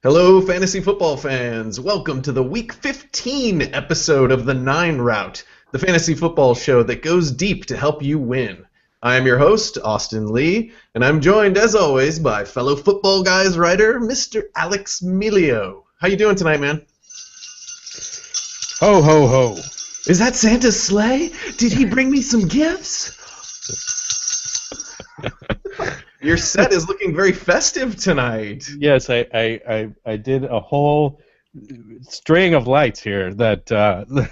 Hello, fantasy football fans. Welcome to the Week 15 episode of the 9 Route, the fantasy football show that goes deep to help you win. I am your host, Austin Lee, and I'm joined, as always, by fellow Football Guys writer, Mr. Alex Milio. How you doing tonight, man? Ho, ho, ho. Is that Santa's sleigh? Did he bring me some gifts? Your set is looking very festive tonight. Yes, I did a whole string of lights here that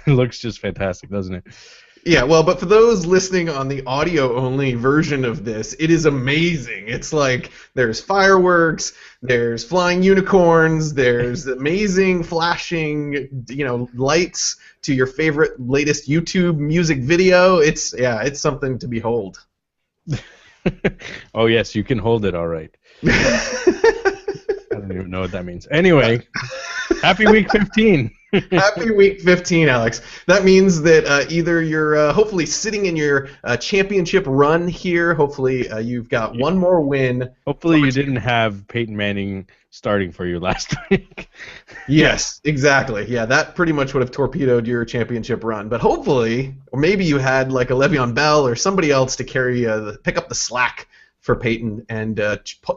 looks just fantastic, doesn't it? Yeah, well, but for those listening on the audio-only version of this, it is amazing. It's like there's fireworks, there's flying unicorns, there's amazing flashing, lights to your favorite latest YouTube music video. It's something to behold. Oh, yes, you can hold it all right. I don't even know what that means. Anyway, happy week 15. Happy week 15, Alex. That means that either you're hopefully sitting in your championship run here. Hopefully you've got one more win. Hopefully you didn't have Peyton Manning starting for you last week. Yes, exactly. Yeah, that pretty much would have torpedoed your championship run. But hopefully, or maybe you had like a Le'Veon Bell or somebody else to pick up the slack for Peyton and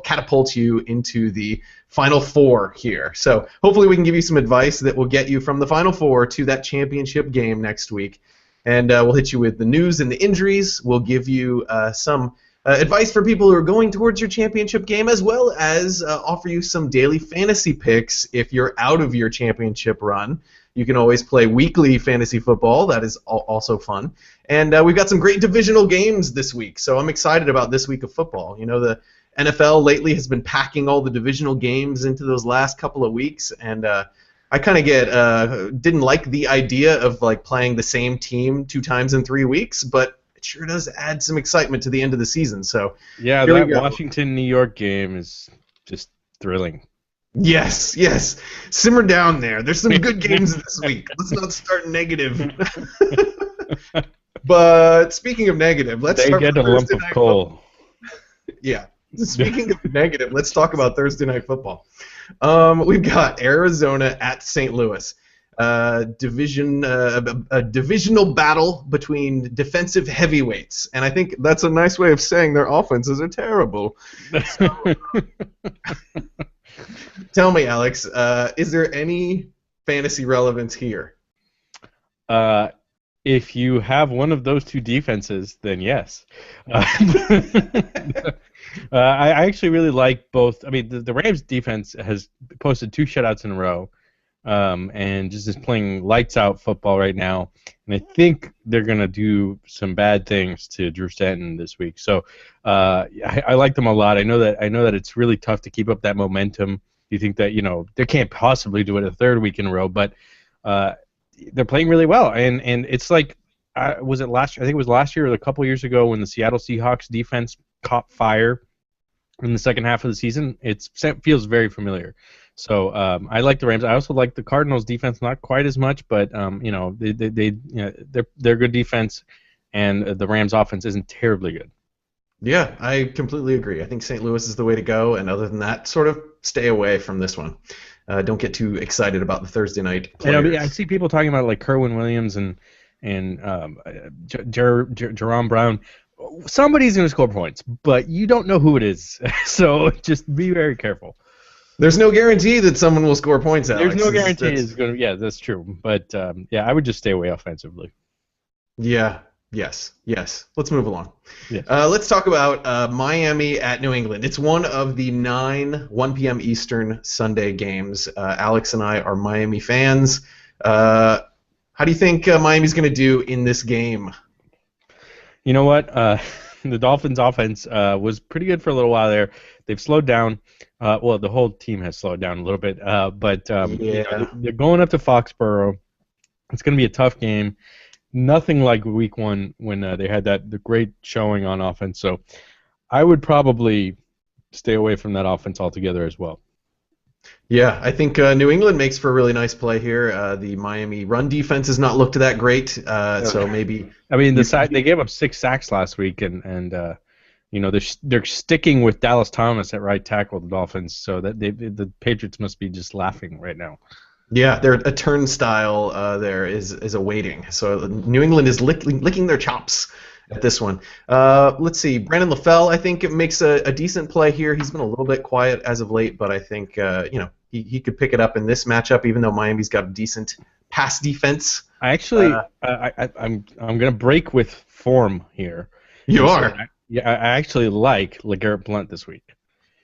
catapult you into the Final Four here. So hopefully we can give you some advice that will get you from the Final Four to that championship game next week. And we'll hit you with the news and the injuries. We'll give you some advice for people who are going towards your championship game, as well as offer you some daily fantasy picks if you're out of your championship run. You can always play weekly fantasy football. That is also fun. And we've got some great divisional games this week, so I'm excited about this week of football. You know, the NFL lately has been packing all the divisional games into those last couple of weeks, and I kind of didn't like the idea of like playing the same team 2 times in 3 weeks, but it sure does add some excitement to the end of the season. So yeah, that Washington-New York game is just thrilling. Yes. Simmer down there. There's some good games this week. Let's not start negative. But speaking of negative, let's start with Thursday night football. Yeah. Speaking of negative, let's talk about Thursday night football. We've got Arizona at St. Louis. A divisional battle between defensive heavyweights, and I think that's a nice way of saying their offenses are terrible. So, tell me, Alex, is there any fantasy relevance here? If you have one of those two defenses, then yes. I actually really like both. I mean, the Rams defense has posted 2 shutouts in a row, and just is playing lights out football right now. And I think they're going to do some bad things to Drew Stanton this week. So I like them a lot. I know that it's really tough to keep up that momentum. You think that they can't possibly do it a 3rd week in a row, but they're playing really well. And it's like was it last? I think it was last year or a couple years ago when the Seattle Seahawks defense caught fire in the second half of the season. It feels very familiar. So I like the Rams. I also like the Cardinals defense, not quite as much, but they're good defense, and the Rams offense isn't terribly good. Yeah, I completely agree. I think St. Louis is the way to go, and other than that, sort of stay away from this one. Don't get too excited about the Thursday night players. I see people talking about like Kerwin Williams and Jerome Brown. Somebody's going to score points, but you don't know who it is, so just be very careful. There's no guarantee that someone will score points, Alex. There's no guarantee it's going to. Yeah, that's true. But I would just stay away offensively. Yeah. Yes. Let's move along. Yes. Let's talk about Miami at New England. It's one of the 1 p.m. Eastern Sunday games. Alex and I are Miami fans. How do you think Miami's going to do in this game? You know what? The Dolphins' offense was pretty good for a little while there. They've slowed down. Well, the whole team has slowed down a little bit. But they're going up to Foxborough. It's going to be a tough game. Nothing like Week 1 when they had the great showing on offense. So I would probably stay away from that offense altogether as well. Yeah, I think New England makes for a really nice play here. The Miami run defense has not looked that great, so maybe. I mean, they gave up 6 sacks last week, and they're sticking with Dallas Thomas at right tackle, the Dolphins, so that the Patriots must be just laughing right now. Yeah, a turnstile there is awaiting. So New England is licking their chops at this one. Let's see. Brandon LaFell, I think, it makes a decent play here. He's been a little bit quiet as of late, but I think he could pick it up in this matchup, even though Miami's got a decent pass defense. I actually, I'm gonna break with form here You and say are. I actually like LeGarrette Blount this week.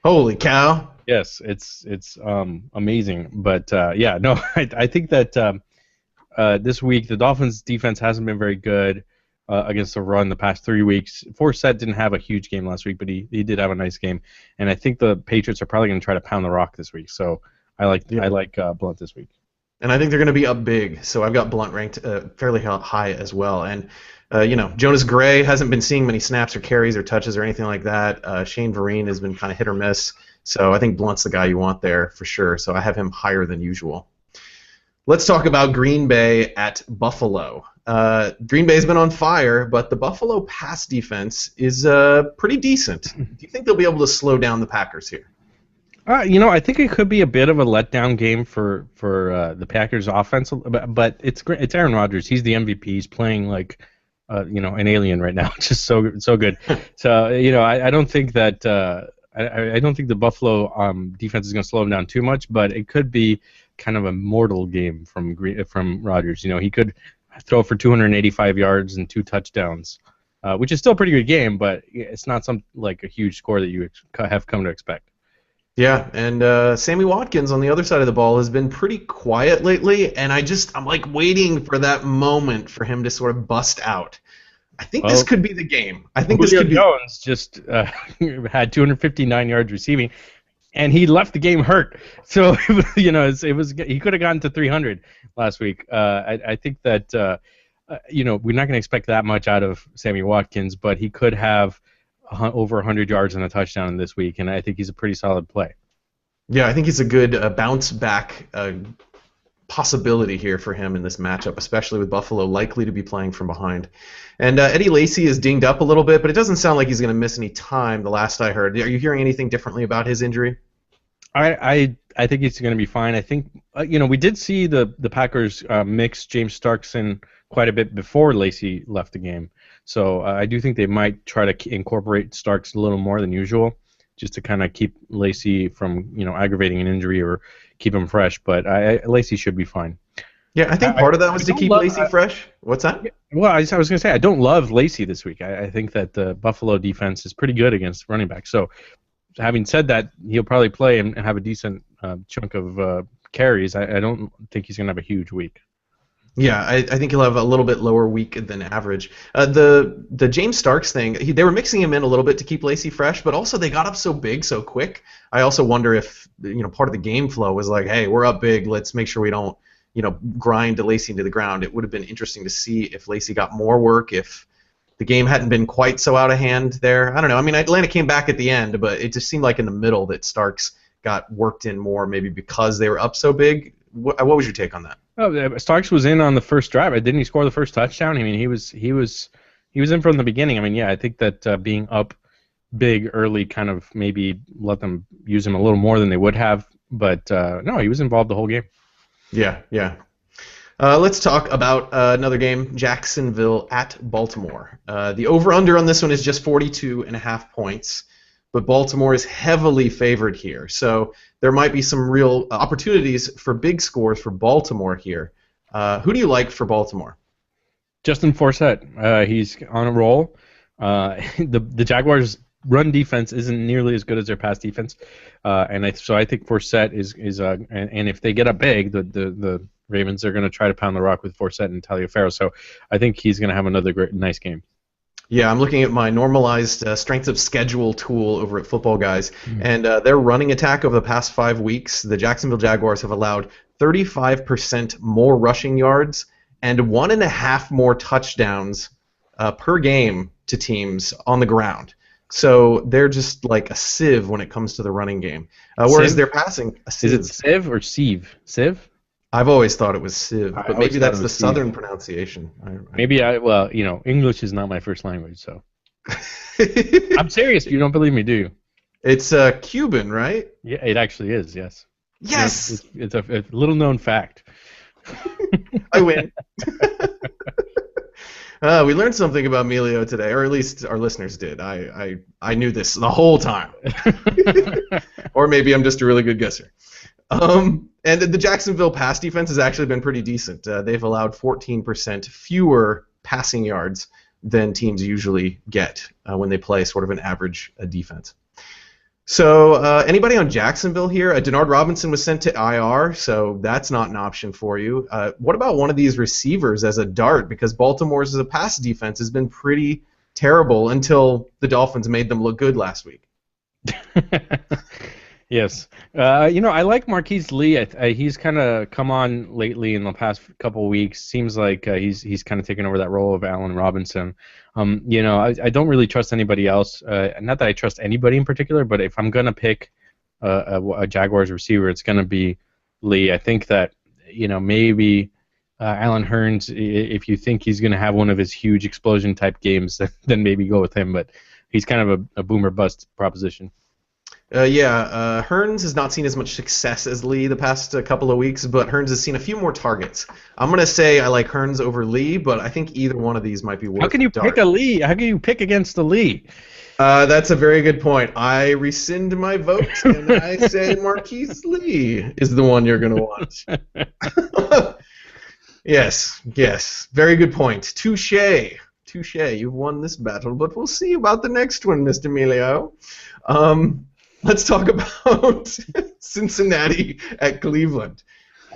Holy cow. Yes, it's amazing. But yeah, no, I think that this week the Dolphins' defense hasn't been very good against the run the past 3 weeks. Forsett didn't have a huge game last week, but he did have a nice game. And I think the Patriots are probably going to try to pound the rock this week. So I like Blount this week. And I think they're going to be up big, so I've got Blunt ranked fairly high as well. And Jonas Gray hasn't been seeing many snaps or carries or touches or anything like that. Shane Vereen has been kind of hit or miss, so I think Blunt's the guy you want there for sure. So I have him higher than usual. Let's talk about Green Bay at Buffalo. Green Bay's been on fire, but the Buffalo pass defense is pretty decent. Do you think they'll be able to slow down the Packers here? I think it could be a bit of a letdown game for the Packers' offense, but it's Aaron Rodgers. He's the MVP. He's playing like an alien right now, just so good. So I don't think that I don't think the Buffalo defense is going to slow him down too much, but it could be kind of a mortal game from Rodgers. He could throw for 285 yards and 2 touchdowns, which is still a pretty good game, but it's not like a huge score that you have come to expect. Yeah, and Sammy Watkins on the other side of the ball has been pretty quiet lately, and I'm like waiting for that moment for him to sort of bust out. I think this could be the game. I think Julio this could be. Jones just had 259 yards receiving, and he left the game hurt. So it was he could have gotten to 300 last week. I think that we're not going to expect that much out of Sammy Watkins, but he could have over 100 yards and a touchdown this week, and I think he's a pretty solid play. Yeah, I think he's a good bounce back possibility here for him in this matchup, especially with Buffalo likely to be playing from behind. And Eddie Lacy is dinged up a little bit, but it doesn't sound like he's going to miss any time. The last I heard, are you hearing anything differently about his injury? I think he's going to be fine. I think we did see the Packers mix James Starks in quite a bit before Lacy left the game. So I do think they might try to incorporate Starks a little more than usual, just to kind of keep Lacy from aggravating an injury or keep him fresh. But Lacy should be fine. Yeah, I think part of that was to keep Lacy fresh. What's that? Well, I was going to say I don't love Lacy this week. I think that the Buffalo defense is pretty good against running backs. So having said that, he'll probably play and have a decent chunk of carries. I don't think he's going to have a huge week. Yeah, I think he'll have a little bit lower week than average. The James Starks thing, they were mixing him in a little bit to keep Lacy fresh, but also they got up so big so quick. I also wonder if part of the game flow was like, hey, we're up big, let's make sure we don't grind Lacy into the ground. It would have been interesting to see if Lacy got more work, if the game hadn't been quite so out of hand there. I don't know. I mean, Atlanta came back at the end, but it just seemed like in the middle that Starks got worked in more, maybe because they were up so big. What was your take on that? Oh, Starks was in on the first drive. Didn't he score the first touchdown? I mean, he was in from the beginning. I mean, yeah, I think that being up big early kind of maybe let them use him a little more than they would have. But no, he was involved the whole game. Yeah. Let's talk about another game, Jacksonville at Baltimore. The over-under on this one is just 42.5 points, but Baltimore is heavily favored here. So there might be some real opportunities for big scores for Baltimore here. Who do you like for Baltimore? Justin Forsett. He's on a roll. The Jaguars' run defense isn't nearly as good as their pass defense, so I think Forsett is and if they get up big, the Ravens are going to try to pound the rock with Forsett and Taliaferro. So I think he's going to have another nice game. Yeah, I'm looking at my normalized strength of schedule tool over at Football Guys, and their running attack over the past 5 weeks, the Jacksonville Jaguars have allowed 35% more rushing yards and 1.5 more touchdowns per game to teams on the ground. So they're just like a sieve when it comes to the running game. Whereas they're passing a sieve. Is it sieve or sieve? Sieve? I've always thought it was sieve, but maybe that's the southern pronunciation. Maybe English is not my first language, so. I'm serious. You don't believe me, do you? It's Cuban, right? Yeah, it actually is. Yes. Yes, It's a little known fact. I win. We learned something about Emilio today, or at least our listeners did. I knew this the whole time, or maybe I'm just a really good guesser. And the Jacksonville pass defense has actually been pretty decent. They've allowed 14% fewer passing yards than teams usually get when they play sort of an average defense. So anybody on Jacksonville here? Denard Robinson was sent to IR, so that's not an option for you. What about one of these receivers as a dart? Because Baltimore's as a pass defense has been pretty terrible until the Dolphins made them look good last week. Yes. I like Marquise Lee. He's kind of come on lately in the past couple of weeks. Seems like he's kind of taken over that role of Allen Robinson. I don't really trust anybody else. Not that I trust anybody in particular, but if I'm going to pick a Jaguars receiver, it's going to be Lee. I think that, maybe Allen Hurns, if you think he's going to have one of his huge explosion type games, then maybe go with him. But he's kind of a boomer bust proposition. Hurns has not seen as much success as Lee the past couple of weeks, but Hurns has seen a few more targets. I'm going to say I like Hurns over Lee, but I think either one of these might be worth it. How can you pick a Lee? How can you pick against the Lee? That's a very good point. I rescind my vote, and I say Marquise Lee is the one you're going to watch. Yes. Very good point. Touche. You've won this battle, but we'll see about the next one, Mr. Emilio. Let's talk about Cincinnati at Cleveland.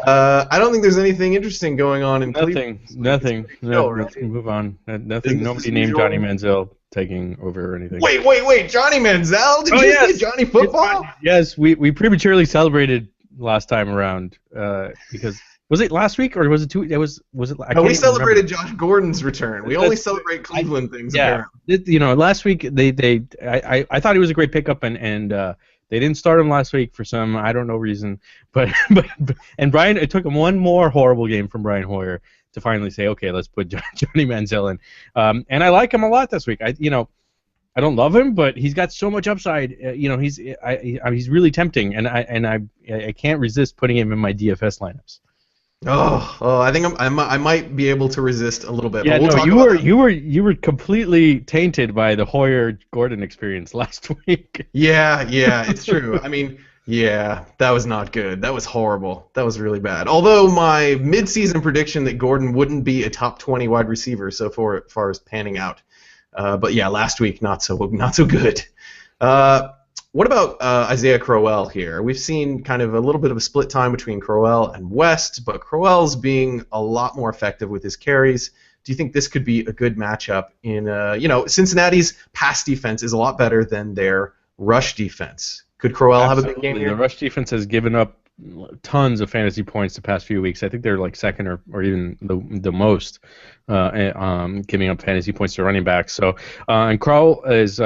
I don't think there's anything interesting going on in Cleveland. Nothing. No, right? Let's move on. Nothing. Nobody named Johnny Manziel taking over or anything. Wait. Johnny Manziel? Did you say Johnny Football? Yes, we prematurely celebrated last time around because was it last week or was it two? Was it? We celebrated Josh Gordon's return. We only celebrate Cleveland things. Yeah, last week I thought he was a great pickup and they didn't start him last week for some I don't know reason, but Brian, it took him one more horrible game from Brian Hoyer to finally say, okay, let's put Johnny Manziel in, and I like him a lot this week. I don't love him, but he's got so much upside. He's really tempting, and I can't resist putting him in my DFS lineups. I think I might be able to resist a little bit. Yeah, but you were completely tainted by the Hoyer Gordon experience last week. Yeah, it's true. I mean, yeah, that was not good. That was horrible. That was really bad. Although my midseason prediction that Gordon wouldn't be a top 20 wide receiver so far as panning out. But yeah, last week not so good. What about Isaiah Crowell here? We've seen kind of a little bit of a split time between Crowell and West, but Crowell's being a lot more effective with his carries. Do you think this could be a good matchup in, Cincinnati's pass defense is a lot better than their rush defense. Could Crowell have a big game here? The rush defense has given up tons of fantasy points the past few weeks. I think they're like second or even the most giving up fantasy points to running backs. So and Crowell is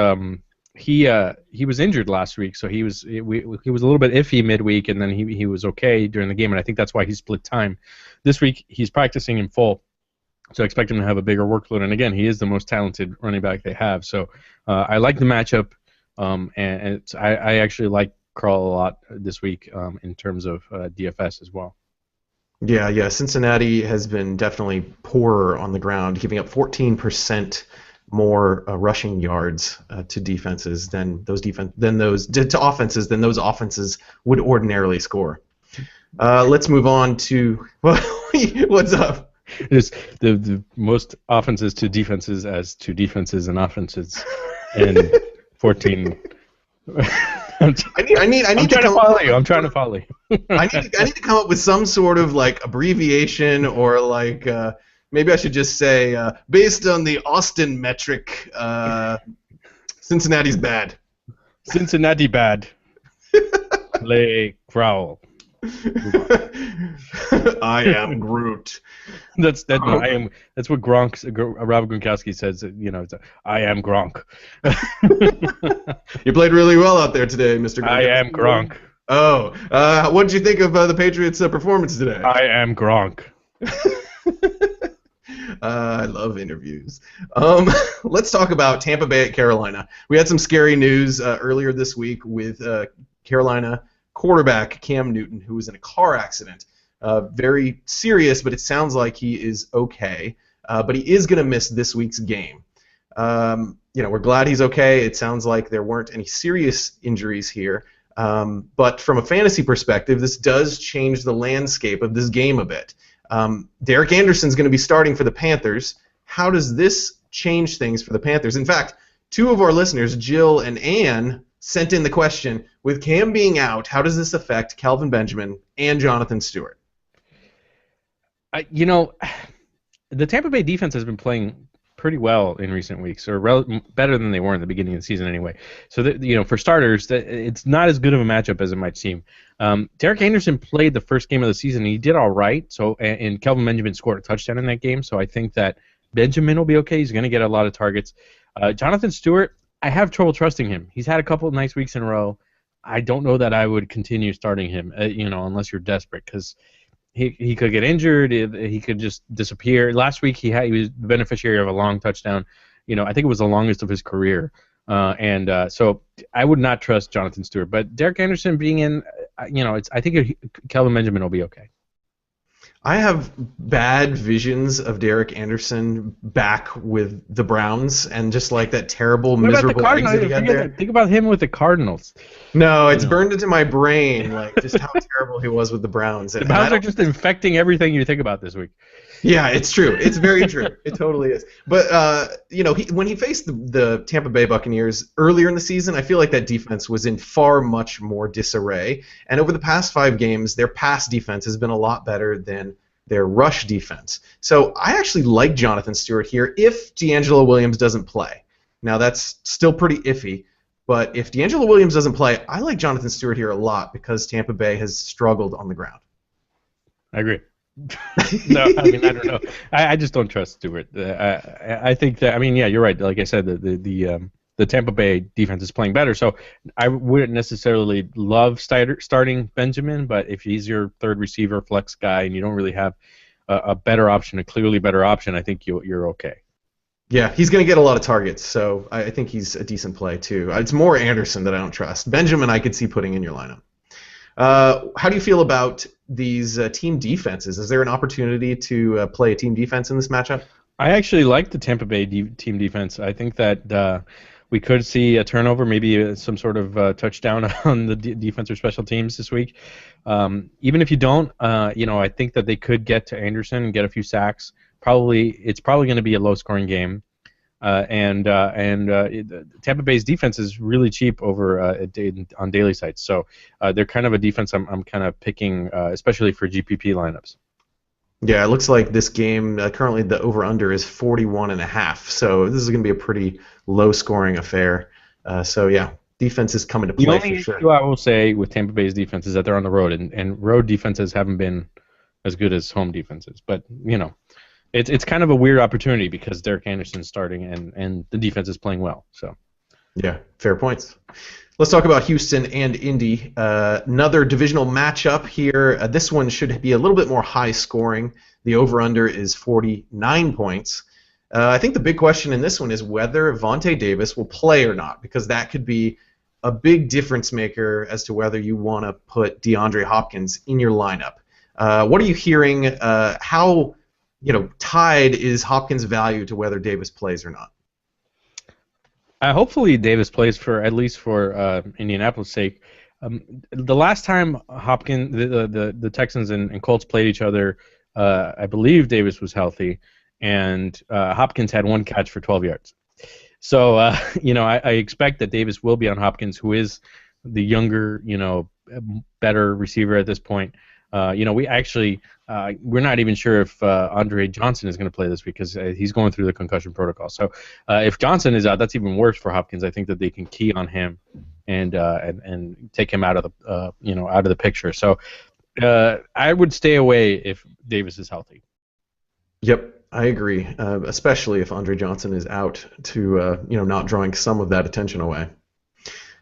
he was injured last week, so he was a little bit iffy midweek, and then he was okay during the game, and I think that's why he split time. This week he's practicing in full, so I expect him to have a bigger workload. And again, he is the most talented running back they have, so I like the matchup, and I actually like Crowell a lot this week in terms of DFS as well. Yeah. Cincinnati has been definitely poorer on the ground, giving up 14% more rushing yards to defenses than those offenses would ordinarily score. Let's move on to what's up. It's the most offenses to defenses as to defenses and offenses, and 14. I'm trying to follow you. I need to come up with some sort of like abbreviation or like. Maybe I should just say, based on the Austin metric, Cincinnati's bad. Cincinnati bad. Play Growl. I am Groot. That's what Rob Gronkowski says. I am Gronk. You played really well out there today, Mr. Gronkowski. I am Gronk. What did you think of the Patriots' performance today? I am Gronk. I love interviews. Let's talk about Tampa Bay at Carolina. We had some scary news earlier this week with Carolina quarterback Cam Newton, who was in a car accident. Very serious, but it sounds like he is okay. But he is going to miss this week's game. We're glad he's okay. It sounds like there weren't any serious injuries here. But from a fantasy perspective, this does change the landscape of this game a bit. Derek Anderson's going to be starting for the Panthers. How does this change things for the Panthers? In fact, two of our listeners, Jill and Ann, sent in the question, with Cam being out, how does this affect Kelvin Benjamin and Jonathan Stewart? The Tampa Bay defense has been playing pretty well in recent weeks, or better than they were in the beginning of the season anyway. So, for starters, it's not as good of a matchup as it might seem. Derek Anderson played the first game of the season, and he did all right. So, and Kelvin Benjamin scored a touchdown in that game, so I think that Benjamin will be okay. He's going to get a lot of targets. Jonathan Stewart, I have trouble trusting him. He's had a couple of nice weeks in a row. I don't know that I would continue starting him, unless you're desperate, because he could get injured. He could just disappear. Last week he was the beneficiary of a long touchdown. I think it was the longest of his career. So I would not trust Jonathan Stewart. But Derek Anderson being in, I think Kelvin Benjamin will be okay. I have bad visions of Derek Anderson back with the Browns and just like that terrible, miserable exit he had there. Think about him with the Cardinals. No, it's burned into my brain, like just how terrible he was with the Browns. The Browns are just infecting everything you think about this week. Yeah, it's true. It's very true. It totally is. But when he faced the Tampa Bay Buccaneers earlier in the season, I feel like that defense was in far much more disarray. And over the past 5 games, their pass defense has been a lot better than their rush defense. So I actually like Jonathan Stewart here if D'Angelo Williams doesn't play. Now that's still pretty iffy, but if D'Angelo Williams doesn't play, I like Jonathan Stewart here a lot because Tampa Bay has struggled on the ground. I agree. No, I don't know. I just don't trust Stewart. I think that, you're right. Like I said, the Tampa Bay defense is playing better, so I wouldn't necessarily love starting Benjamin, but if he's your third receiver flex guy and you don't really have a better option, a clearly better option, I think you're okay. Yeah, he's going to get a lot of targets, so I think he's a decent play too. It's more Anderson that I don't trust. Benjamin I could see putting in your lineup. How do you feel about these team defenses? Is there an opportunity to play a team defense in this matchup? I actually like the Tampa Bay team defense. I think that we could see a turnover, maybe some sort of touchdown on the defense or special teams this week. Even if you don't, I think that they could get to Anderson and get a few sacks. It's probably going to be a low-scoring game. Tampa Bay's defense is really cheap over on daily sites, so they're kind of a defense I'm kind of picking, especially for GPP lineups. Yeah, it looks like this game currently the over/under is 41.5, so this is going to be a pretty low-scoring affair. So yeah, defense is coming to play for sure. The only issue I will say with Tampa Bay's defense is that they're on the road, and road defenses haven't been as good as home defenses, but It's kind of a weird opportunity because Derek Anderson's starting and the defense is playing well. So, yeah, fair points. Let's talk about Houston and Indy. Another divisional matchup here. This one should be a little bit more high scoring. The over/under is 49 points. I think the big question in this one is whether Vontae Davis will play or not, because that could be a big difference maker as to whether you want to put DeAndre Hopkins in your lineup. What are you hearing? How tied is Hopkins' value to whether Davis plays or not? Hopefully Davis plays at least for Indianapolis' sake. The last time Hopkins, the Texans and Colts played each other, I believe Davis was healthy, and Hopkins had 1 catch for 12 yards. So I expect that Davis will be on Hopkins, who is the younger, better receiver at this point. We actually we're not even sure if Andre Johnson is going to play this week because he's going through the concussion protocol. So if Johnson is out, that's even worse for Hopkins. I think that they can key on him and take him out of the picture. So I would stay away if Davis is healthy. Yep, I agree. Especially if Andre Johnson is out to not drawing some of that attention away.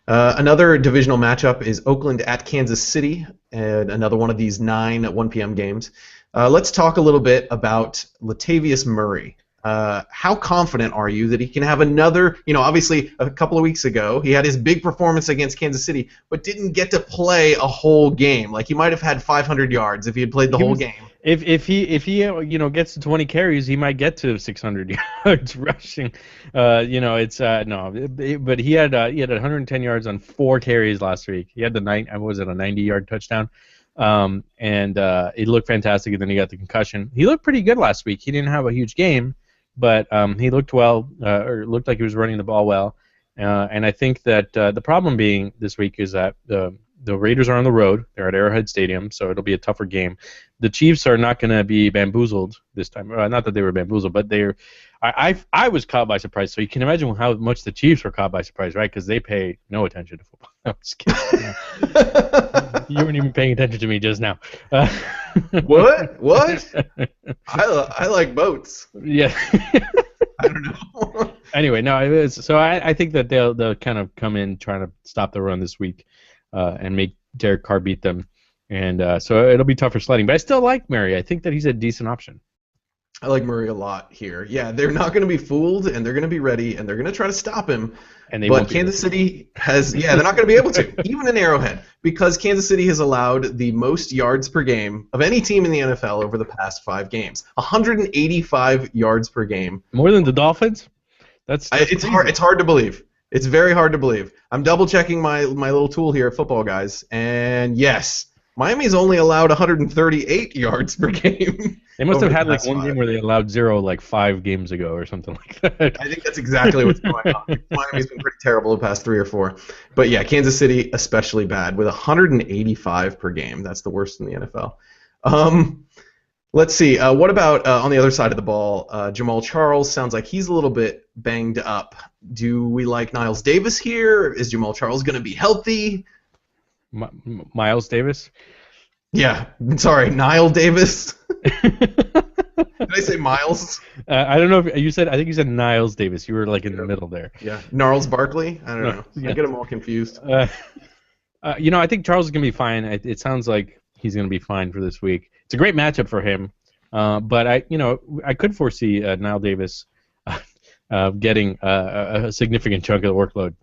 Another divisional matchup is Oakland at Kansas City, and another one of these 9 1 p.m. games. Let's talk a little bit about Latavius Murray. How confident are you that he can have another, obviously a couple of weeks ago, he had his big performance against Kansas City, but didn't get to play a whole game. Like, he might have had 500 yards if he had played the He whole was game. if he gets to 20 carries, he might get to 600 yards rushing. It's no, but he had 110 yards on 4 carries last week. He had the was it a 90-yard touchdown? And it looked fantastic, and then he got the concussion. He looked pretty good last week. He didn't have a huge game, but he looked well, or looked like he was running the ball well. And I think that the problem being this week is that the Raiders are on the road. They're at Arrowhead Stadium, so it'll be a tougher game. The Chiefs are not going to be bamboozled this time. Not that they were bamboozled, but they're. I was caught by surprise. So you can imagine how much the Chiefs were caught by surprise, right? Because they pay no attention to football. I'm just kidding. You weren't even paying attention to me just now. What? What? I like boats. Yeah. I don't know. Anyway, no. So I think that they'll kind of come in trying to stop the run this week, and make Derek Carr beat them, and so it'll be tougher sledding. But I still like Murray. I think that he's a decent option. I like Murray a lot here. Yeah, they're not going to be fooled, and they're going to be ready, and they're going to try to stop him. And but Kansas City has, they're not going to be able to, even in Arrowhead, because Kansas City has allowed the most yards per game of any team in the NFL over the past 5 games. 185 yards per game. More than the Dolphins? That's it's hard. It's hard to believe. It's very hard to believe. I'm double checking my little tool here at Football Guys, and yes, Miami's only allowed 138 yards per game. They must have had like one game where they allowed 0 like 5 games ago or something like that. I think that's exactly what's going on. Miami's been pretty terrible the past 3 or 4. But yeah, Kansas City especially bad with 185 per game. That's the worst in the NFL. Let's see. What about on the other side of the ball? Jamal Charles sounds like he's a little bit banged up. Do we like Niles Davis here? Is Jamal Charles going to be healthy? Miles Davis? Yeah, sorry, Niall Davis. Did I say Miles? I don't know if you said. I think you said Niles Davis. You were like in the middle there. Yeah, Gnarls Barkley. I don't know. Yeah. I get them all confused. I think Charles is gonna be fine. It sounds like he's gonna be fine for this week. It's a great matchup for him. But I could foresee Niall Davis getting a significant chunk of the workload.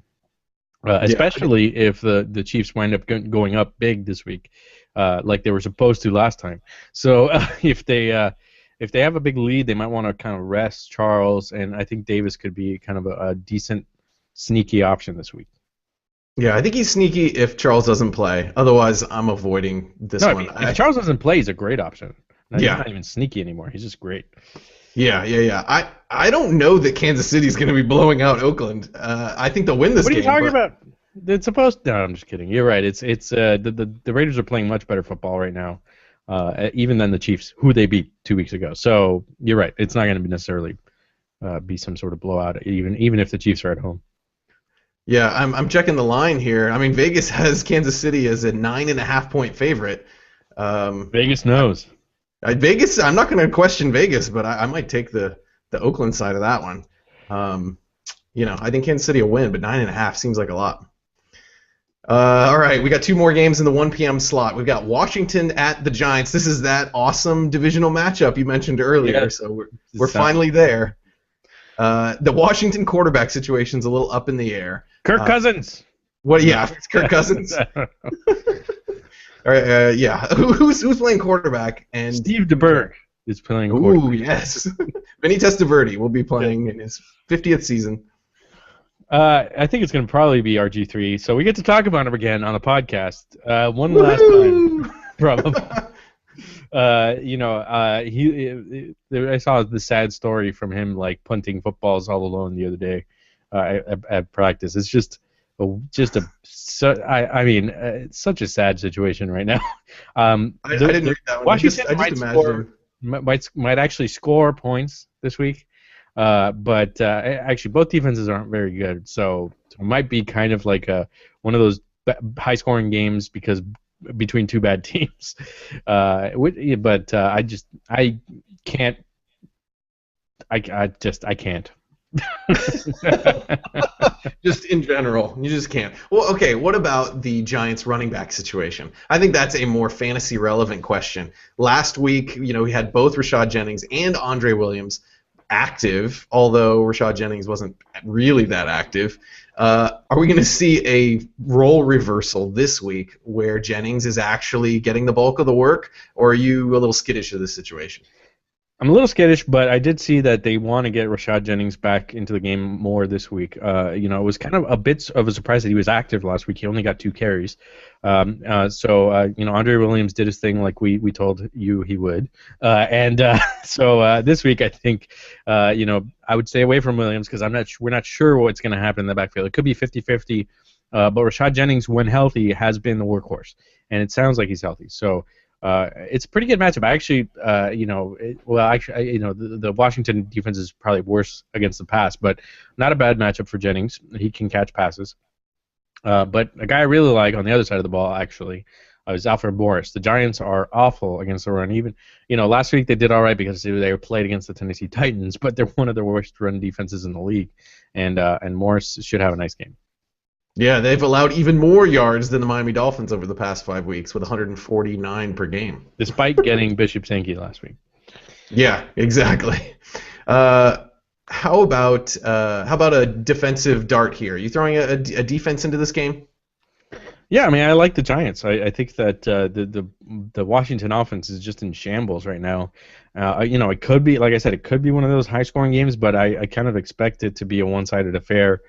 Especially if the Chiefs wind up going up big this week, like they were supposed to last time. So if they have a big lead, they might want to kind of rest Charles, and I think Davis could be kind of a decent, sneaky option this week. Yeah, I think he's sneaky if Charles doesn't play. Otherwise, I'm avoiding this one. If Charles doesn't play, he's a great option. He's not even sneaky anymore. He's just great. Yeah. I don't know that Kansas City's going to be blowing out Oakland. I think they'll win this game. What are you talking about? It's supposed. No, I'm just kidding. You're right. It's the Raiders are playing much better football right now, even than the Chiefs, who they beat 2 weeks ago. So you're right. It's not going to be necessarily be some sort of blowout, even if the Chiefs are at home. Yeah, I'm checking the line here. I mean, Vegas has Kansas City as a 9.5-point favorite. Vegas knows. Vegas. I'm not going to question Vegas, but I might take the Oakland side of that one. I think Kansas City will win, but 9.5 seems like a lot. All right, we got 2 more games in the 1 p.m. slot. We've got Washington at the Giants. This is that awesome divisional matchup you mentioned earlier, so we're finally there. The Washington quarterback situation's a little up in the air. Kirk Cousins. What? Yeah, it's Kirk Cousins. All right, yeah. Who's playing quarterback? And Steve DeBerg is playing quarterback. Ooh, yes. Vinny Testaverde will be playing in his 50th season. I think it's going to probably be RG3, so we get to talk about him again on the podcast one last time, probably. I saw the sad story from him, like punting footballs all alone the other day at practice. It's it's such a sad situation right now. I didn't read that one. Washington might actually score points this week. But actually, both defenses aren't very good, so it might be kind of like one of those high-scoring games because between 2 bad teams. I can't. I can't. Just in general, you just can't. Well, okay, what about the Giants running back situation? I think that's a more fantasy relevant question. Last week, we had both Rashad Jennings and Andre Williams active, although Rashad Jennings wasn't really that active. Are we going to see a role reversal this week where Jennings is actually getting the bulk of the work, or are you a little skittish of this situation? I'm a little skittish, but I did see that they want to get Rashad Jennings back into the game more this week. It was kind of a bit of a surprise that he was active last week. He only got 2 carries. Andre Williams did his thing like we told you he would. So this week, I think, I would stay away from Williams because we're not sure what's going to happen in the backfield. It could be 50-50, but Rashad Jennings, when healthy, has been the workhorse, and it sounds like he's healthy. So. It's a pretty good matchup. I actually, the Washington defense is probably worse against the pass, but not a bad matchup for Jennings. He can catch passes. But a guy I really like on the other side of the ball, actually, is Alfred Morris. The Giants are awful against the run. Even, last week they did all right because they were played against the Tennessee Titans, but they're one of the worst run defenses in the league, and Morris should have a nice game. Yeah, they've allowed even more yards than the Miami Dolphins over the past 5 weeks with 149 per game. Despite getting Bishop Sankey last week. Yeah, exactly. How about a defensive dart here? Are you throwing a defense into this game? Yeah, I mean, I like the Giants. I think that the Washington offense is just in shambles right now. It could be, like I said, it could be one of those high-scoring games, but I kind of expect it to be a one-sided affair.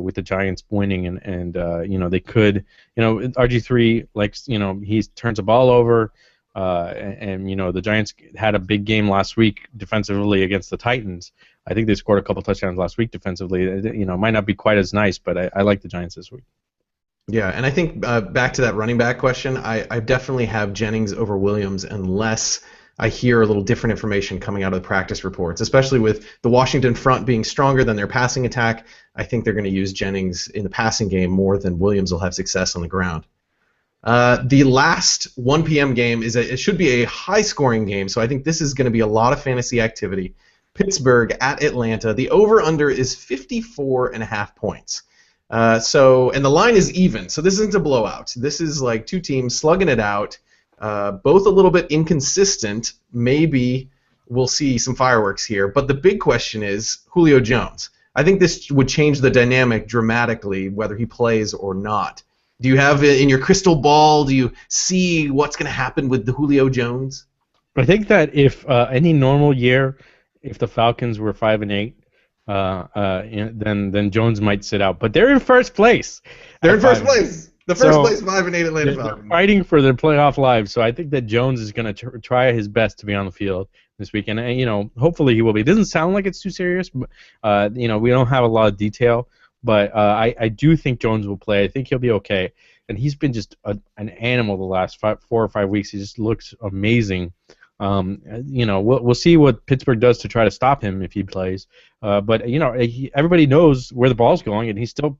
With the Giants winning, and they could, RG3 likes, he turns the ball over, and the Giants had a big game last week defensively against the Titans. I think they scored a couple touchdowns last week defensively. It might not be quite as nice, but I like the Giants this week. Yeah, and I think back to that running back question, I definitely have Jennings over Williams unless I hear a little different information coming out of the practice reports, especially with the Washington front being stronger than their passing attack. I think they're going to use Jennings in the passing game more than Williams will have success on the ground. The last 1 p.m. game it should be a high-scoring game, so I think this is going to be a lot of fantasy activity. Pittsburgh at Atlanta. The over/under is 54.5 points. And the line is even, so this isn't a blowout. This is like two teams slugging it out. Both a little bit inconsistent. Maybe we'll see some fireworks here. But the big question is Julio Jones. I think this would change the dynamic dramatically, whether he plays or not. Do you have it in your crystal ball? Do you see what's going to happen with the Julio Jones? I think that if any normal year, if the Falcons were 5-8, then Jones might sit out. But they're in first place. They're in first place. The first place 5-8 Atlanta Falcons. They're fighting for their playoff lives, so I think that Jones is going to try his best to be on the field this weekend. And hopefully he will be. It doesn't sound like it's too serious, but we don't have a lot of detail. But I do think Jones will play. I think he'll be okay. And he's been just an animal the last 4 or 5 weeks. He just looks amazing. We'll see what Pittsburgh does to try to stop him if he plays. But everybody knows where the ball's going, and he's still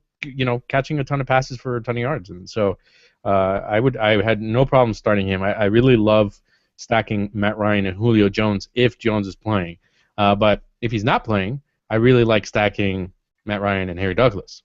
catching a ton of passes for a ton of yards. And so I had no problem starting him. I really love stacking Matt Ryan and Julio Jones if Jones is playing. But if he's not playing, I really like stacking Matt Ryan and Harry Douglas.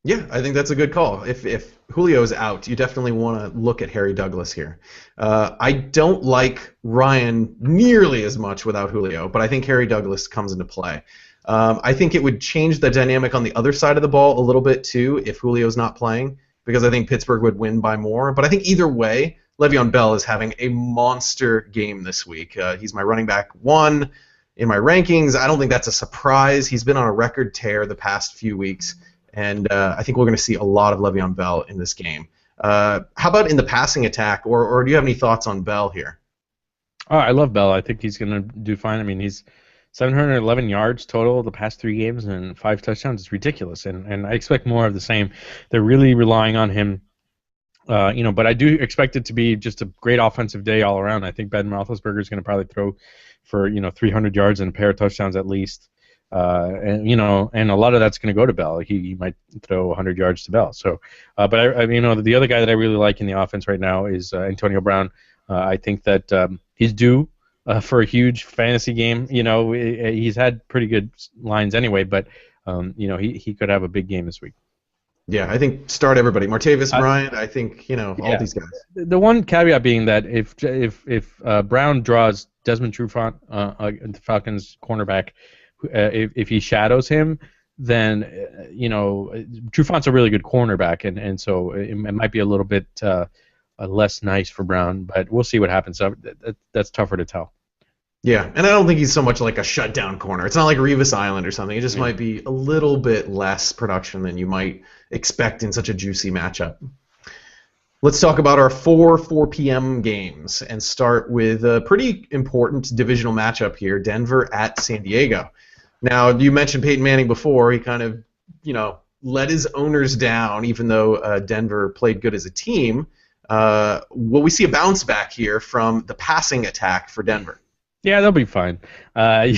Yeah, I think that's a good call. If Julio's out, you definitely want to look at Harry Douglas here. I don't like Ryan nearly as much without Julio, but I think Harry Douglas comes into play. I think it would change the dynamic on the other side of the ball a little bit too if Julio's not playing, because I think Pittsburgh would win by more. But I think either way, Le'Veon Bell is having a monster game this week. He's my running back 1 in my rankings. I don't think that's a surprise. He's been on a record tear the past few weeks. And I think we're going to see a lot of Le'Veon Bell in this game. How about in the passing attack, or do you have any thoughts on Bell here? Oh, I love Bell. I think he's going to do fine. I mean, he's 711 yards total the past 3 games and 5 touchdowns. It's ridiculous, and I expect more of the same. They're really relying on him. But I do expect it to be just a great offensive day all around. I think Ben Roethlisberger is going to probably throw for 300 yards and a pair of touchdowns at least. And a lot of that's going to go to Bell. He might throw 100 yards to Bell. So, but the other guy that I really like in the offense right now is Antonio Brown. I think that he's due for a huge fantasy game. He's had pretty good lines anyway, but he could have a big game this week. Yeah, I think start everybody. Martavis Uh, Bryant, I think, all yeah. these guys. The one caveat being that if Brown draws Desmond Trufant, the Falcons cornerback, if he shadows him, then Trufant's a really good cornerback, and so it might be a little bit less nice for Brown, but we'll see what happens. So that's tougher to tell. Yeah, and I don't think he's so much like a shutdown corner. It's not like Revis Island or something. It just Yeah. might be a little bit less production than you might expect in such a juicy matchup. Let's talk about our 4 p.m. games and start with a pretty important divisional matchup here, Denver at San Diego. Now, you mentioned Peyton Manning before. He kind of, let his owners down, even though Denver played good as a team. Will we see a bounce back here from the passing attack for Denver? Yeah, they'll be fine. Manning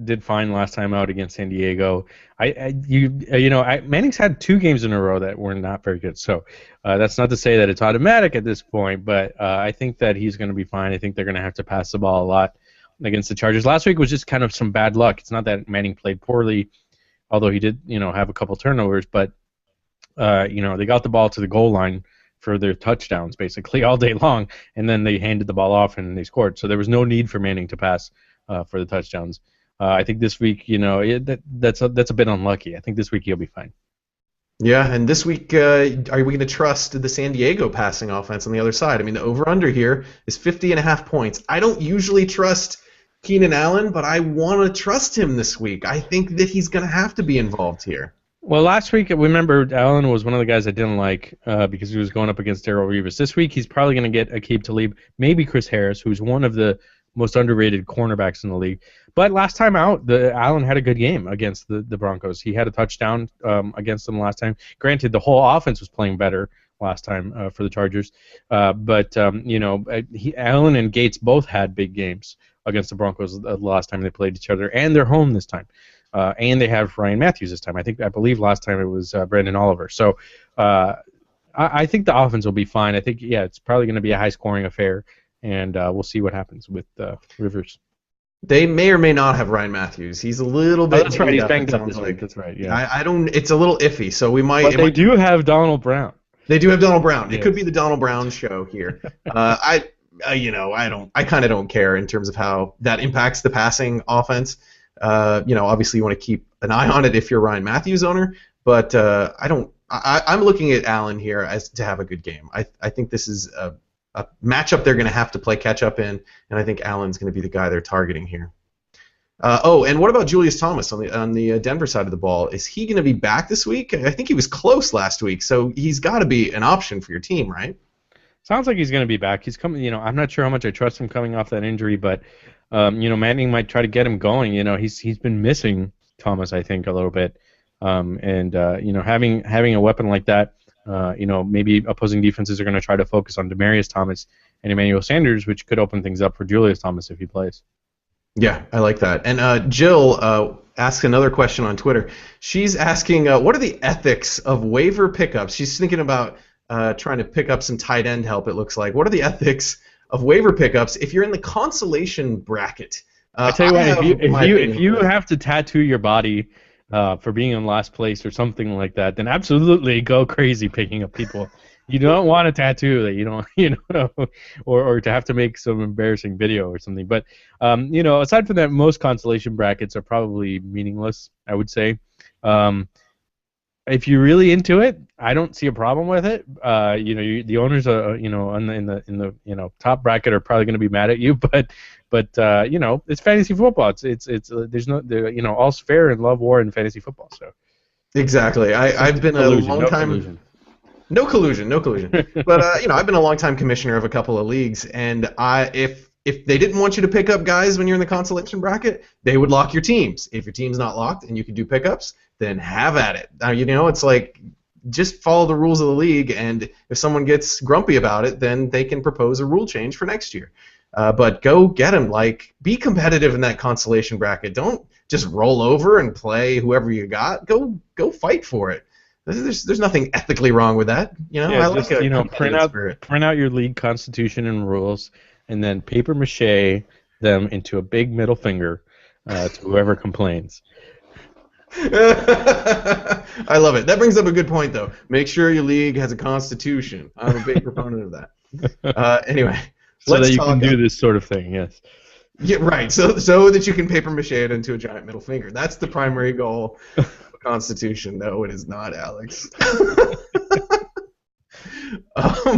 did fine last time out against San Diego. Manning's had 2 games in a row that were not very good. So that's not to say that it's automatic at this point, but I think that he's going to be fine. I think they're going to have to pass the ball a lot against the Chargers. Last week was just kind of some bad luck. It's not that Manning played poorly, although he did, have a couple turnovers, but they got the ball to the goal line for their touchdowns basically all day long, and then they handed the ball off and they scored. So there was no need for Manning to pass for the touchdowns. I think this week, that's a bit unlucky. I think this week he'll be fine. Yeah, and this week, are we going to trust the San Diego passing offense on the other side? I mean, the over-under here is 50.5 points. I don't usually trust Keenan Allen, but I want to trust him this week. I think that he's going to have to be involved here. Well, last week, remember, Allen was one of the guys I didn't like because he was going up against Darrelle Revis. This week, he's probably going to get Aqib Talib, maybe Chris Harris, who's one of the most underrated cornerbacks in the league. But last time out, Allen had a good game against the Broncos. He had a touchdown against them last time. Granted, the whole offense was playing better last time for the Chargers. But Allen and Gates both had big games against the Broncos the last time they played each other, and they're home this time. And they have Ryan Matthews this time. I believe last time it was Brandon Oliver. So I think the offense will be fine. I think, it's probably going to be a high-scoring affair, and we'll see what happens with Rivers. They may or may not have Ryan Matthews. He's a little bit. That's right. He's banged up sounds this week. That's right. Yeah. I don't. It's a little iffy. So we might. But they do have Donald Brown. They do have Donald Brown. Yes. It could be the Donald Brown show here. I kind of don't care in terms of how that impacts the passing offense. Obviously you want to keep an eye on it if you're a Ryan Matthews owner, but I'm looking at Allen here as to have a good game. I think this is a matchup they're going to have to play catch up in, and I think Allen's going to be the guy they're targeting here. And what about Julius Thomas on the Denver side of the ball? Is he going to be back this week? I think he was close last week, so he's got to be an option for your team, right? Sounds like he's going to be back. He's coming. I'm not sure how much I trust him coming off that injury, but Manning might try to get him going. He's been missing Thomas, I think, a little bit, and having a weapon like that, maybe opposing defenses are going to try to focus on Demaryius Thomas and Emmanuel Sanders, which could open things up for Julius Thomas if he plays. Yeah, I like that. And Jill asks another question on Twitter. She's asking, what are the ethics of waiver pickups? She's thinking about trying to pick up some tight end help, it looks like. What are the ethics of waiver pickups if you're in the consolation bracket? I tell you what, if you have to tattoo your body for being in last place or something like that, then absolutely go crazy picking up people. You don't want a tattoo that you don't, or to have to make some embarrassing video or something. But aside from that, most consolation brackets are probably meaningless, I would say. If you're really into it, I don't see a problem with it. The owners are, in the top bracket are probably going to be mad at you, but it's fantasy football. It's there's no all's fair in love, war, and fantasy football. So exactly. I've been a long time. Collusion. No collusion. But I've been a long time commissioner of a couple of leagues, and if they didn't want you to pick up guys when you're in the consolation bracket, they would lock your teams. If your team's not locked and you can do pickups, then have at it. Now, it's like just follow the rules of the league, and if someone gets grumpy about it, then they can propose a rule change for next year. But go get them. Like, be competitive in that consolation bracket. Don't just roll over and play whoever you got. Go fight for it. There's nothing ethically wrong with that. I like print out your league constitution and rules. and then paper mache them into a big middle finger to whoever complains. I love it. That brings up a good point, though. Make sure your league has a constitution. I'm a big proponent of that. Anyway, So let's that you talk. can do this sort of thing, yes. Yeah, right. So that you can paper mache it into a giant middle finger. That's the primary goal of a constitution. No, it is not, Alex.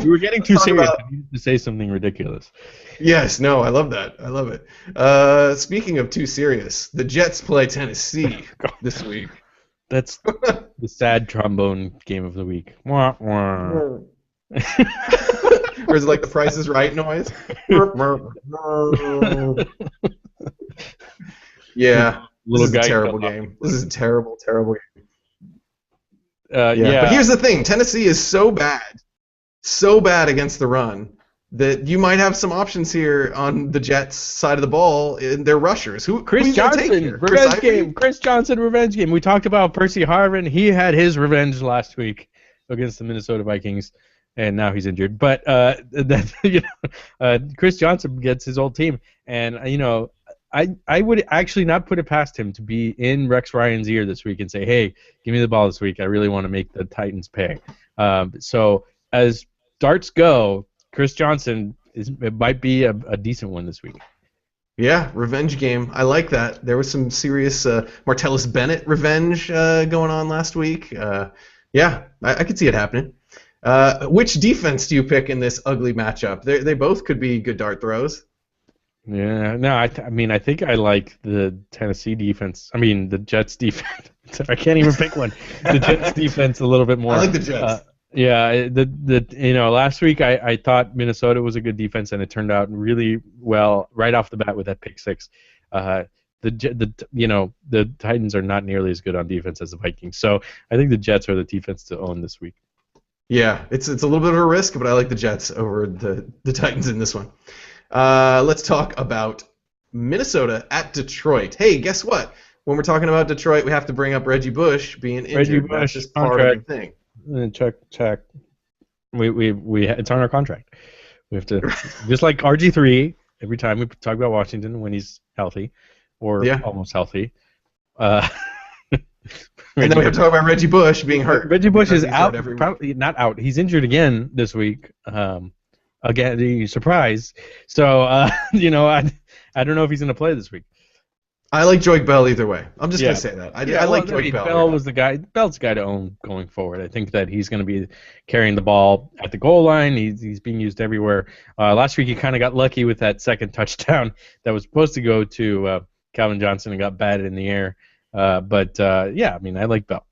You were getting too serious. About... I needed to say something ridiculous. Yes, no, I love that. I love it. Speaking of too serious, the Jets play Tennessee this week. That's the sad trombone game of the week. Wah, wah. Or is it like the Price is Right noise? Yeah, this is a terrible game. This is a terrible, terrible game. Yeah. But here's the thing: Tennessee is so bad against the run that you might have some options here on the Jets' side of the ball in their rushers. Chris Johnson, revenge game. Chris Johnson, revenge game. We talked about Percy Harvin. He had his revenge last week against the Minnesota Vikings, and now he's injured. But Chris Johnson gets his old team, and I would actually not put it past him to be in Rex Ryan's ear this week and say, hey, give me the ball this week. I really want to make the Titans pay. So as darts go, Chris Johnson it might be a decent one this week. Yeah, revenge game. I like that. There was some serious Martellus Bennett revenge going on last week. Yeah, I could see it happening. Which defense do you pick in this ugly matchup? They both could be good dart throws. Yeah, no, I think I like the Tennessee defense. I mean, the Jets defense. I can't even pick one. The Jets defense a little bit more. I like the Jets. Last week I thought Minnesota was a good defense, and it turned out really well right off the bat with that pick six. The Titans are not nearly as good on defense as the Vikings, so I think the Jets are the defense to own this week. Yeah, it's a little bit of a risk, but I like the Jets over the Titans in this one. Let's talk about Minnesota at Detroit. Hey, guess what? When we're talking about Detroit, we have to bring up Reggie Bush being injured. Reggie Bush, that's just part of the thing. Check. It's on our contract. We have to just like RG3 every time we talk about Washington when he's healthy or almost healthy. And then we have to talk about Reggie Bush being hurt. Reggie Bush is out. Probably not out. He's injured again this week. Again, surprise. So I don't know if he's going to play this week. I like Joique Bell either way. I'm just going to say that. I like Joique Bell. Bell was the guy. Bell's the guy to own going forward. I think that he's going to be carrying the ball at the goal line. He's being used everywhere. Last week he kind of got lucky with that second touchdown that was supposed to go to Calvin Johnson and got batted in the air. I like Bell.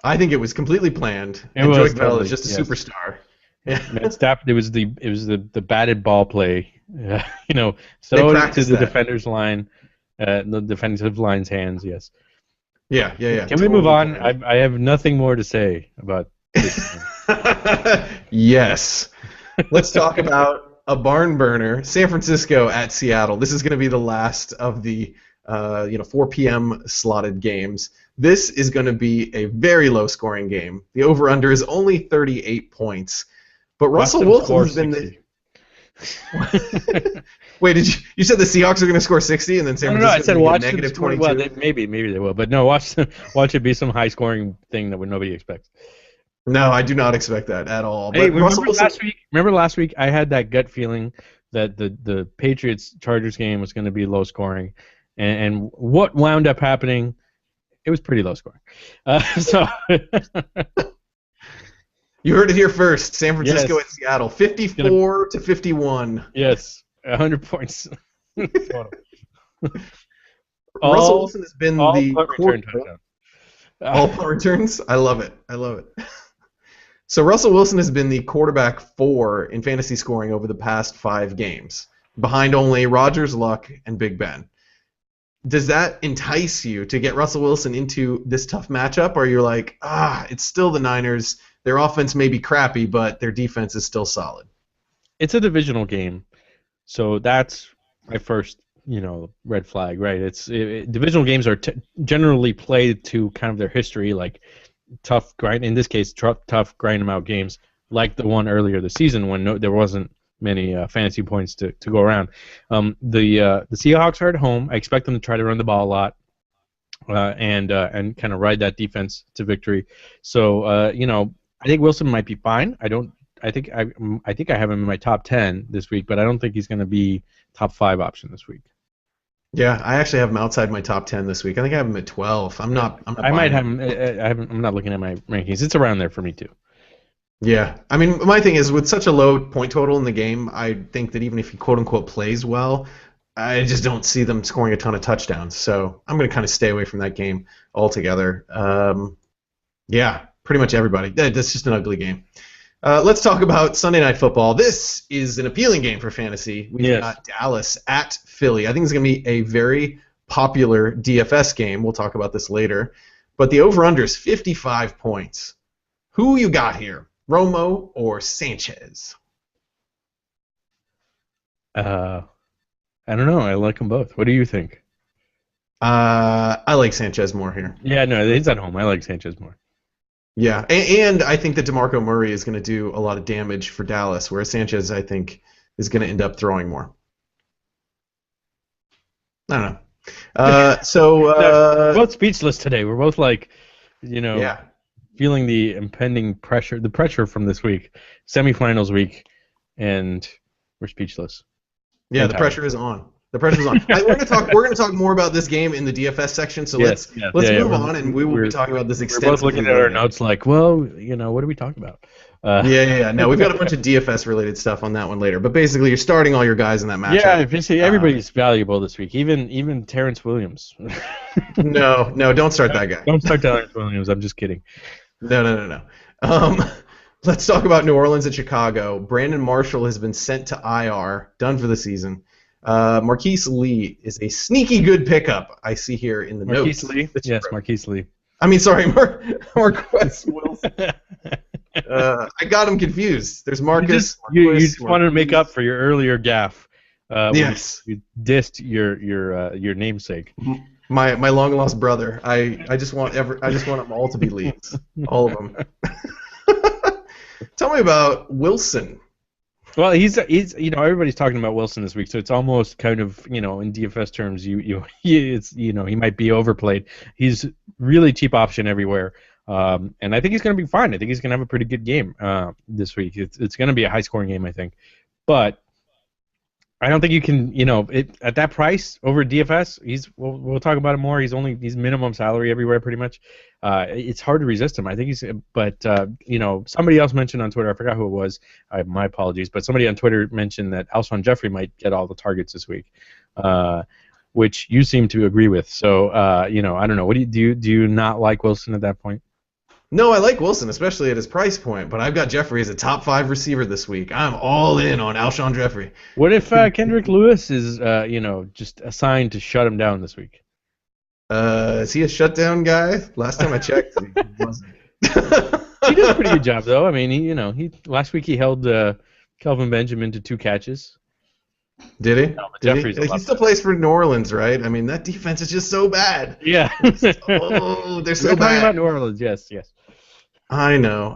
I think it was completely planned. And Joique Bell is just a superstar. Yeah. It was the batted ball play. Throw it to the defender's line. The defensive line's hands, yes. Yeah. Can we move on? I have nothing more to say about this. Yes. Let's talk about a barn burner. San Francisco at Seattle. This is going to be the last of the 4 p.m. slotted games. This is going to be a very low-scoring game. The over/under is only 38 points. But Russell Wilson has been the... Wait, you said the Seahawks are going to score 60 and then San Francisco I said watch negative 22? Well, maybe they will, but no, watch it be some high-scoring thing that nobody expects. No, I do not expect that at all. Hey, remember last week I had that gut feeling that the Patriots-Chargers game was going to be low-scoring, and what wound up happening, it was pretty low-scoring. You heard it here first. San Francisco and Seattle, 54-51. Yes, 100 points. Russell Wilson has been the return touchdown. All punt returns. I love it. So Russell Wilson has been the quarterback 4 in fantasy scoring over the past 5 games, behind only Rodgers, Luck, and Big Ben. Does that entice you to get Russell Wilson into this tough matchup, or you're like, it's still the Niners? Their offense may be crappy, but their defense is still solid. It's a divisional game, so that's my first, red flag, right? Divisional games are generally played to kind of their history, like tough grind. In this case, tough grind them out games, like the one earlier this season when there wasn't many fantasy points to go around. The Seahawks are at home. I expect them to try to run the ball a lot. And kind of ride that defense to victory. So I think Wilson might be fine. I don't. I think I have him in my top 10 this week, but I don't think he's going to be top 5 option this week. Yeah, I actually have him outside my top 10 this week. I think I have him at 12. I'm not I might buying have it. him. I'm not looking at my rankings. It's around there for me too. Yeah, I mean, my thing is with such a low point total in the game, I think that even if he quote unquote plays well, I just don't see them scoring a ton of touchdowns. So I'm going to kind of stay away from that game altogether. Yeah, pretty much everybody. That's just an ugly game. Let's talk about Sunday Night Football. This is an appealing game for fantasy. We've Yes. got Dallas at Philly. I think it's going to be a very popular DFS game. We'll talk about this later. But the over-under is 55 points. Who you got here? Romo or Sanchez? I don't know. I like them both. What do you think? I like Sanchez more here. Yeah, no, he's at home. I like Sanchez more. Yeah, and I think that DeMarco Murray is going to do a lot of damage for Dallas, whereas Sanchez, I think, is going to end up throwing more. I don't know. We're both speechless today. We're both like, Yeah. feeling the impending pressure, the pressure from this week, semifinals week, and we're speechless. Yeah, the pressure is on. The pressure is on. We're gonna talk more about this game in the DFS section. So let's move on, and we will be talking about this extensively. We're both looking at our notes like, well, what are we talking about? Yeah. No, we've got a bunch of DFS related stuff on that one later. But basically, you're starting all your guys in that matchup. Yeah, if you see, everybody's valuable this week, even Terrence Williams. No, don't start that guy. Don't start Terrence Williams. I'm just kidding. No. Let's talk about New Orleans and Chicago. Brandon Marshall has been sent to IR, done for the season. Marquise Lee is a sneaky good pickup, I see here in the Marquise notes. Lee? Yes, Marquise Lee. I mean, sorry, Marquez Wilson. I got him confused. There's Marcus. You just wanted to make up for your earlier gaffe. Yes. You dissed your namesake. My long lost brother. I just want them all to be Lees. All of them. Tell me about Wilson. Well, he's everybody's talking about Wilson this week, so it's almost kind of in DFS terms he might be overplayed. He's really cheap option everywhere, and I think he's going to be fine. I think he's going to have a pretty good game this week. It's going to be a high scoring game, I think, but I don't think you can at that price over DFS. We'll talk about it more. He's minimum salary everywhere pretty much. It's hard to resist him. I think somebody else mentioned on Twitter, I forgot who it was, my apologies, but somebody on Twitter mentioned that Alshon Jeffrey might get all the targets this week, which you seem to agree with. So I don't know. What do you not like Wilson at that point? No, I like Wilson, especially at his price point, but I've got Jeffrey as a top 5 receiver this week. I'm all in on Alshon Jeffrey. What if Kendrick Lewis is just assigned to shut him down this week? Is he a shutdown guy? Last time I checked, he wasn't. He did a pretty good job, though. I mean, he last week he held Kelvin Benjamin to 2 catches. Did he? No, He still plays for New Orleans, right? I mean, that defense is just so bad. Yeah. They're so We're bad. talking about New Orleans, yes. I know.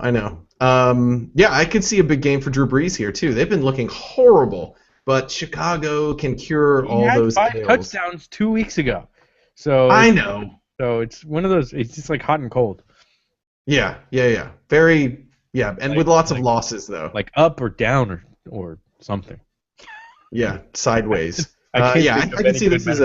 Yeah, I could see a big game for Drew Brees here too. They've been looking horrible, but Chicago can cure all those. He had 5 ills. touchdowns 2 weeks ago. So I know. So it's one of those. It's just like hot and cold. Yeah. Very. Yeah, and with lots of losses though. Like up or down or something. Yeah, sideways. I can see this is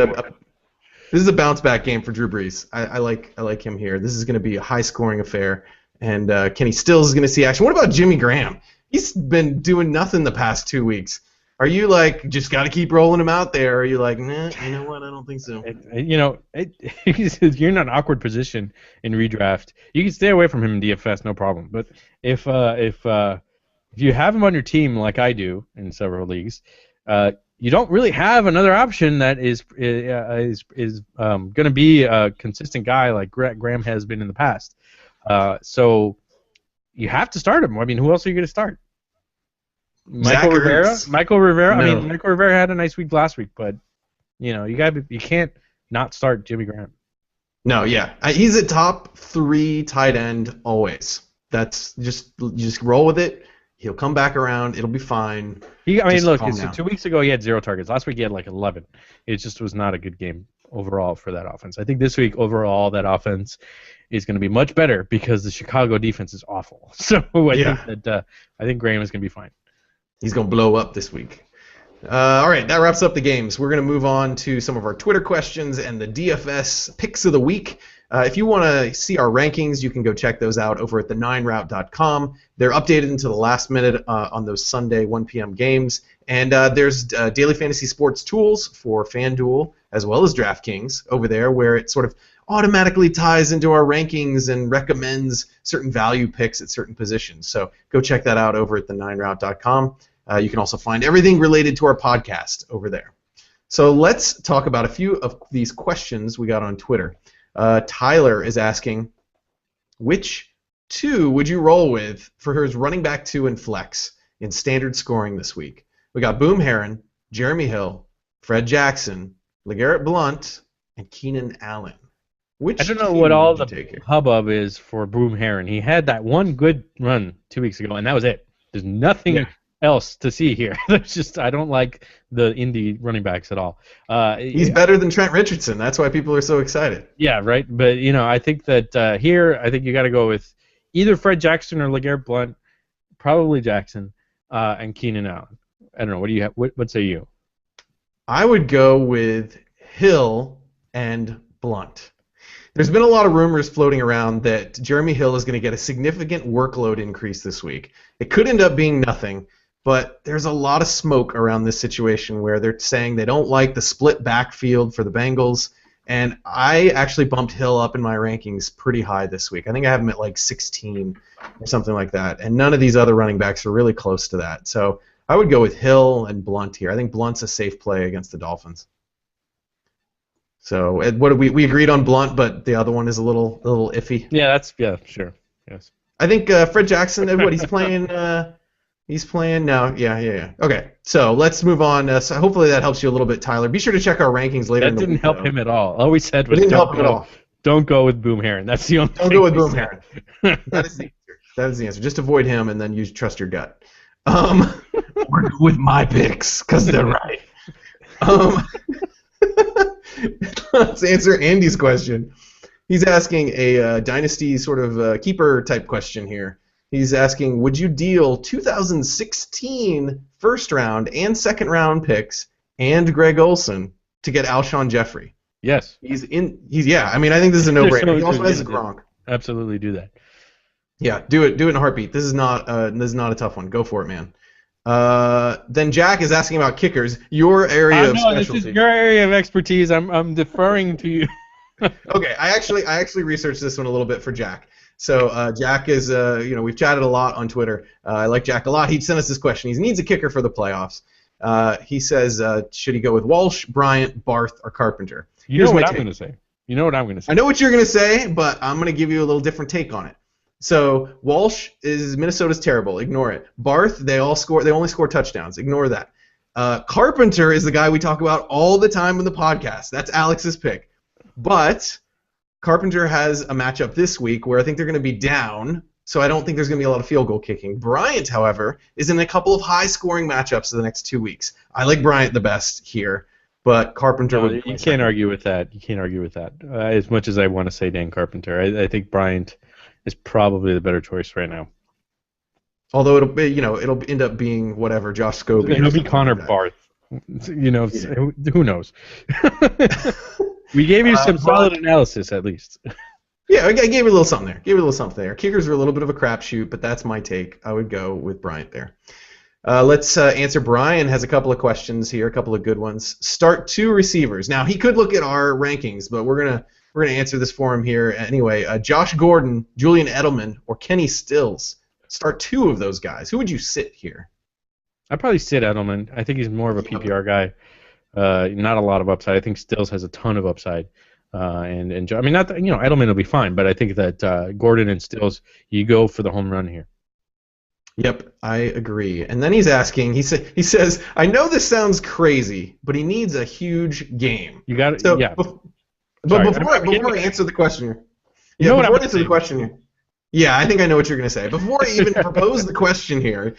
a bounce back game for Drew Brees. I like him here. This is going to be a high scoring affair, and Kenny Stills is going to see action. What about Jimmy Graham? He's been doing nothing the past 2 weeks. Are you like just got to keep rolling him out there? Or are you like, nah, you know what? I don't think so. You're in an awkward position in redraft. You can stay away from him in DFS, no problem. But if you have him on your team like I do in several leagues, you don't really have another option that is going to be a consistent guy like Graham has been in the past. So you have to start him. I mean, who else are you going to start? Michael Rivera. No. I mean, Michael Rivera had a nice week last week, but you can't not start Jimmy Graham. No, yeah, he's a top 3 tight end always. That's just roll with it. He'll come back around. It'll be fine. I mean, Just look, calm so down. 2 weeks ago he had 0 targets. Last week he had like 11. It just was not a good game overall for that offense. I think this week overall that offense is going to be much better because the Chicago defense is awful. So Yeah, I think Graham is going to be fine. he's gonna blow up this week. All right, that wraps up the games. We're going to move on to some of our Twitter questions and the DFS picks of the week. If you want to see our rankings, you can go check those out over at the9route.com. They're updated until the last minute on those Sunday 1 p.m. games. And there's daily fantasy sports tools for FanDuel as well as DraftKings over there, where it sort of automatically ties into our rankings and recommends certain value picks at certain positions. So go check that out over at the9route.com. You can also find everything related to our podcast over there. So let's talk about a few of these questions we got on Twitter. Tyler is asking, which two would you roll with for his running back 2 and flex in standard scoring this week? We got Boom Herron, Jeremy Hill, Fred Jackson, LeGarrette Blount, and Keenan Allen. Which I don't know two what all would you the take here? hubbub is for Boom Herron. He had that one good run 2 weeks ago, and that was it. There's nothing else to see here. There's just I don't like the indie running backs at all. He's better than Trent Richardson. That's why people are so excited. Yeah, right. But I think that here I think you got to go with either Fred Jackson or LeGarrette Blount, probably Jackson, and Keenan Allen. I don't know. What do you have? What say you? I would go with Hill and Blunt. There's been a lot of rumors floating around that Jeremy Hill is going to get a significant workload increase this week. It could end up being nothing, but there's a lot of smoke around this situation where they're saying they don't like the split backfield for the Bengals, and I actually bumped Hill up in my rankings pretty high this week. I think I have him at like 16 or something like that, and none of these other running backs are really close to that. So I would go with Hill and Blunt here. I think Blunt's a safe play against the Dolphins. So what we agreed on Blunt, but the other one is a little iffy. Yeah, sure. Yes. I think Fred Jackson. What he's playing? He's playing now. Yeah. Okay, so let's move on. So hopefully that helps you a little bit, Tyler. Be sure to check our rankings later. That didn't help him at all. All we said was it didn't help him at all. Don't go with Boom Herron. That's the only. Don't go with Boom Herron. That is the answer. That is the answer. Just avoid him, and then you trust your gut. Or go with my picks because they're right. Let's answer Andy's question. He's asking a dynasty sort of keeper type question here. He's asking, would you deal 2016 first round and second round picks and Greg Olsen to get Alshon Jeffrey? Yes. I mean, I think this is a no-brainer. He also has a Gronk. Absolutely do that. Yeah, do it in a heartbeat. This is not a tough one. Go for it, man. Then Jack is asking about kickers, your area of specialty. This is your area of expertise. I'm deferring to you. Okay, I actually researched this one a little bit for Jack. So Jack is, we've chatted a lot on Twitter. I like Jack a lot. He sent us this question. He needs a kicker for the playoffs. He says, should he go with Walsh, Bryant, Barth, or Carpenter? You know what I'm going to say. I know what you're going to say, but I'm going to give you a little different take on it. So Walsh is Minnesota's terrible. Ignore it. Barth, they only score touchdowns. Ignore that. Carpenter is the guy we talk about all the time in the podcast. That's Alex's pick. But Carpenter has a matchup this week where I think they're going to be down, so I don't think there's going to be a lot of field goal kicking. Bryant, however, is in a couple of high-scoring matchups in the next 2 weeks. I like Bryant the best here, but Carpenter would. You can't argue with that. As much as I want to say Dan Carpenter, I think Bryant is probably the better choice right now. Although it'll end up being whatever Josh Scobie. It'll be Connor Barth. Who knows? We gave you some solid analysis at least. Yeah, I gave you a little something there. Kickers are a little bit of a crapshoot, but that's my take. I would go with Bryant there. Let's answer. Brian has a couple of questions here, a couple of good ones. Start 2 receivers. Now he could look at our rankings, but we're gonna answer this for him here anyway. Josh Gordon, Julian Edelman, or Kenny Stills. Start 2 of those guys. Who would you sit here? I'd probably sit Edelman. I think he's more of a PPR guy. Not a lot of upside. I think Stills has a ton of upside. I mean, not that, Edelman will be fine, but I think that Gordon and Stills, you go for the home run here. Yep, I agree. And then he's asking. He says, I know this sounds crazy, but he needs a huge game. You got it. So, yeah. Before I answer the question here. Yeah, before I answer the question here. Yeah, I think I know what you're going to say. Before I even propose the question here,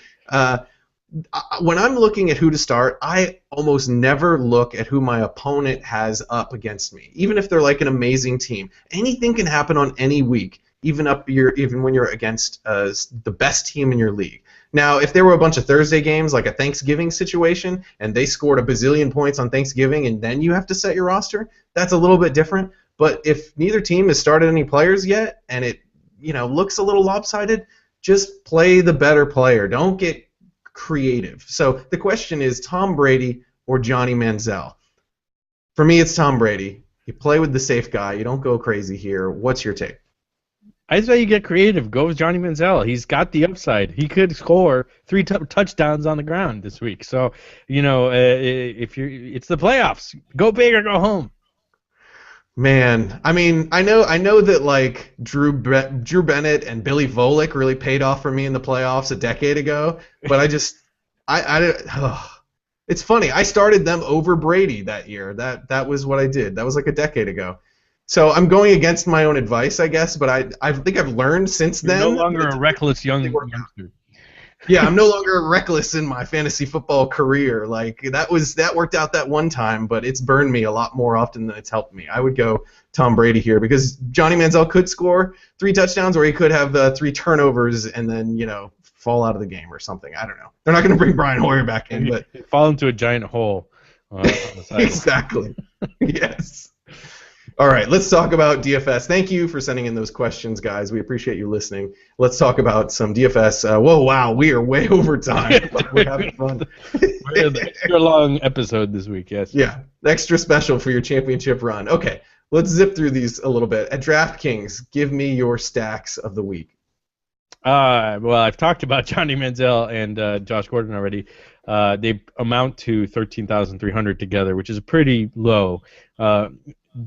when I'm looking at who to start, I almost never look at who my opponent has up against me, even if they're like an amazing team. Anything can happen on any week, even when you're against the best team in your league. Now, if there were a bunch of Thursday games, like a Thanksgiving situation, and they scored a bazillion points on Thanksgiving, and then you have to set your roster, that's a little bit different. But if neither team has started any players yet, and it looks a little lopsided, just play the better player. Don't get creative. So the question is Tom Brady or Johnny Manziel. For me, it's Tom Brady. You play with the safe guy. You don't go crazy here. What's your take? I say you get creative. Go with Johnny Manziel. He's got the upside. He could score three touchdowns on the ground this week. So, if it's the playoffs. Go big or go home. Man, I mean, I know that like Drew Bennett and Billy Volek really paid off for me in the playoffs a decade ago, but it's funny. I started them over Brady that year. That was what I did. That was like a decade ago. So I'm going against my own advice, I guess, but I think I've learned since You're no then longer that a reckless they work out. youngster. Yeah, I'm no longer reckless in my fantasy football career. Like that worked out that one time, but it's burned me a lot more often than it's helped me. I would go Tom Brady here because Johnny Manziel could score 3 touchdowns, or he could have 3 turnovers and then fall out of the game or something. I don't know. They're not going to bring Brian Hoyer back in, but Fall into a giant hole on the side. exactly. Yes. All right, let's talk about DFS. Thank you for sending in those questions, guys. We appreciate you listening. Let's talk about some DFS. Whoa, wow, we are way over time, but we're having fun. We're an extra long episode this week, yes. Yeah, extra special for your championship run. Okay, let's zip through these a little bit. At DraftKings, give me your stacks of the week. Well, I've talked about Johnny Manziel and Josh Gordon already. They amount to 13,300 together, which is pretty low.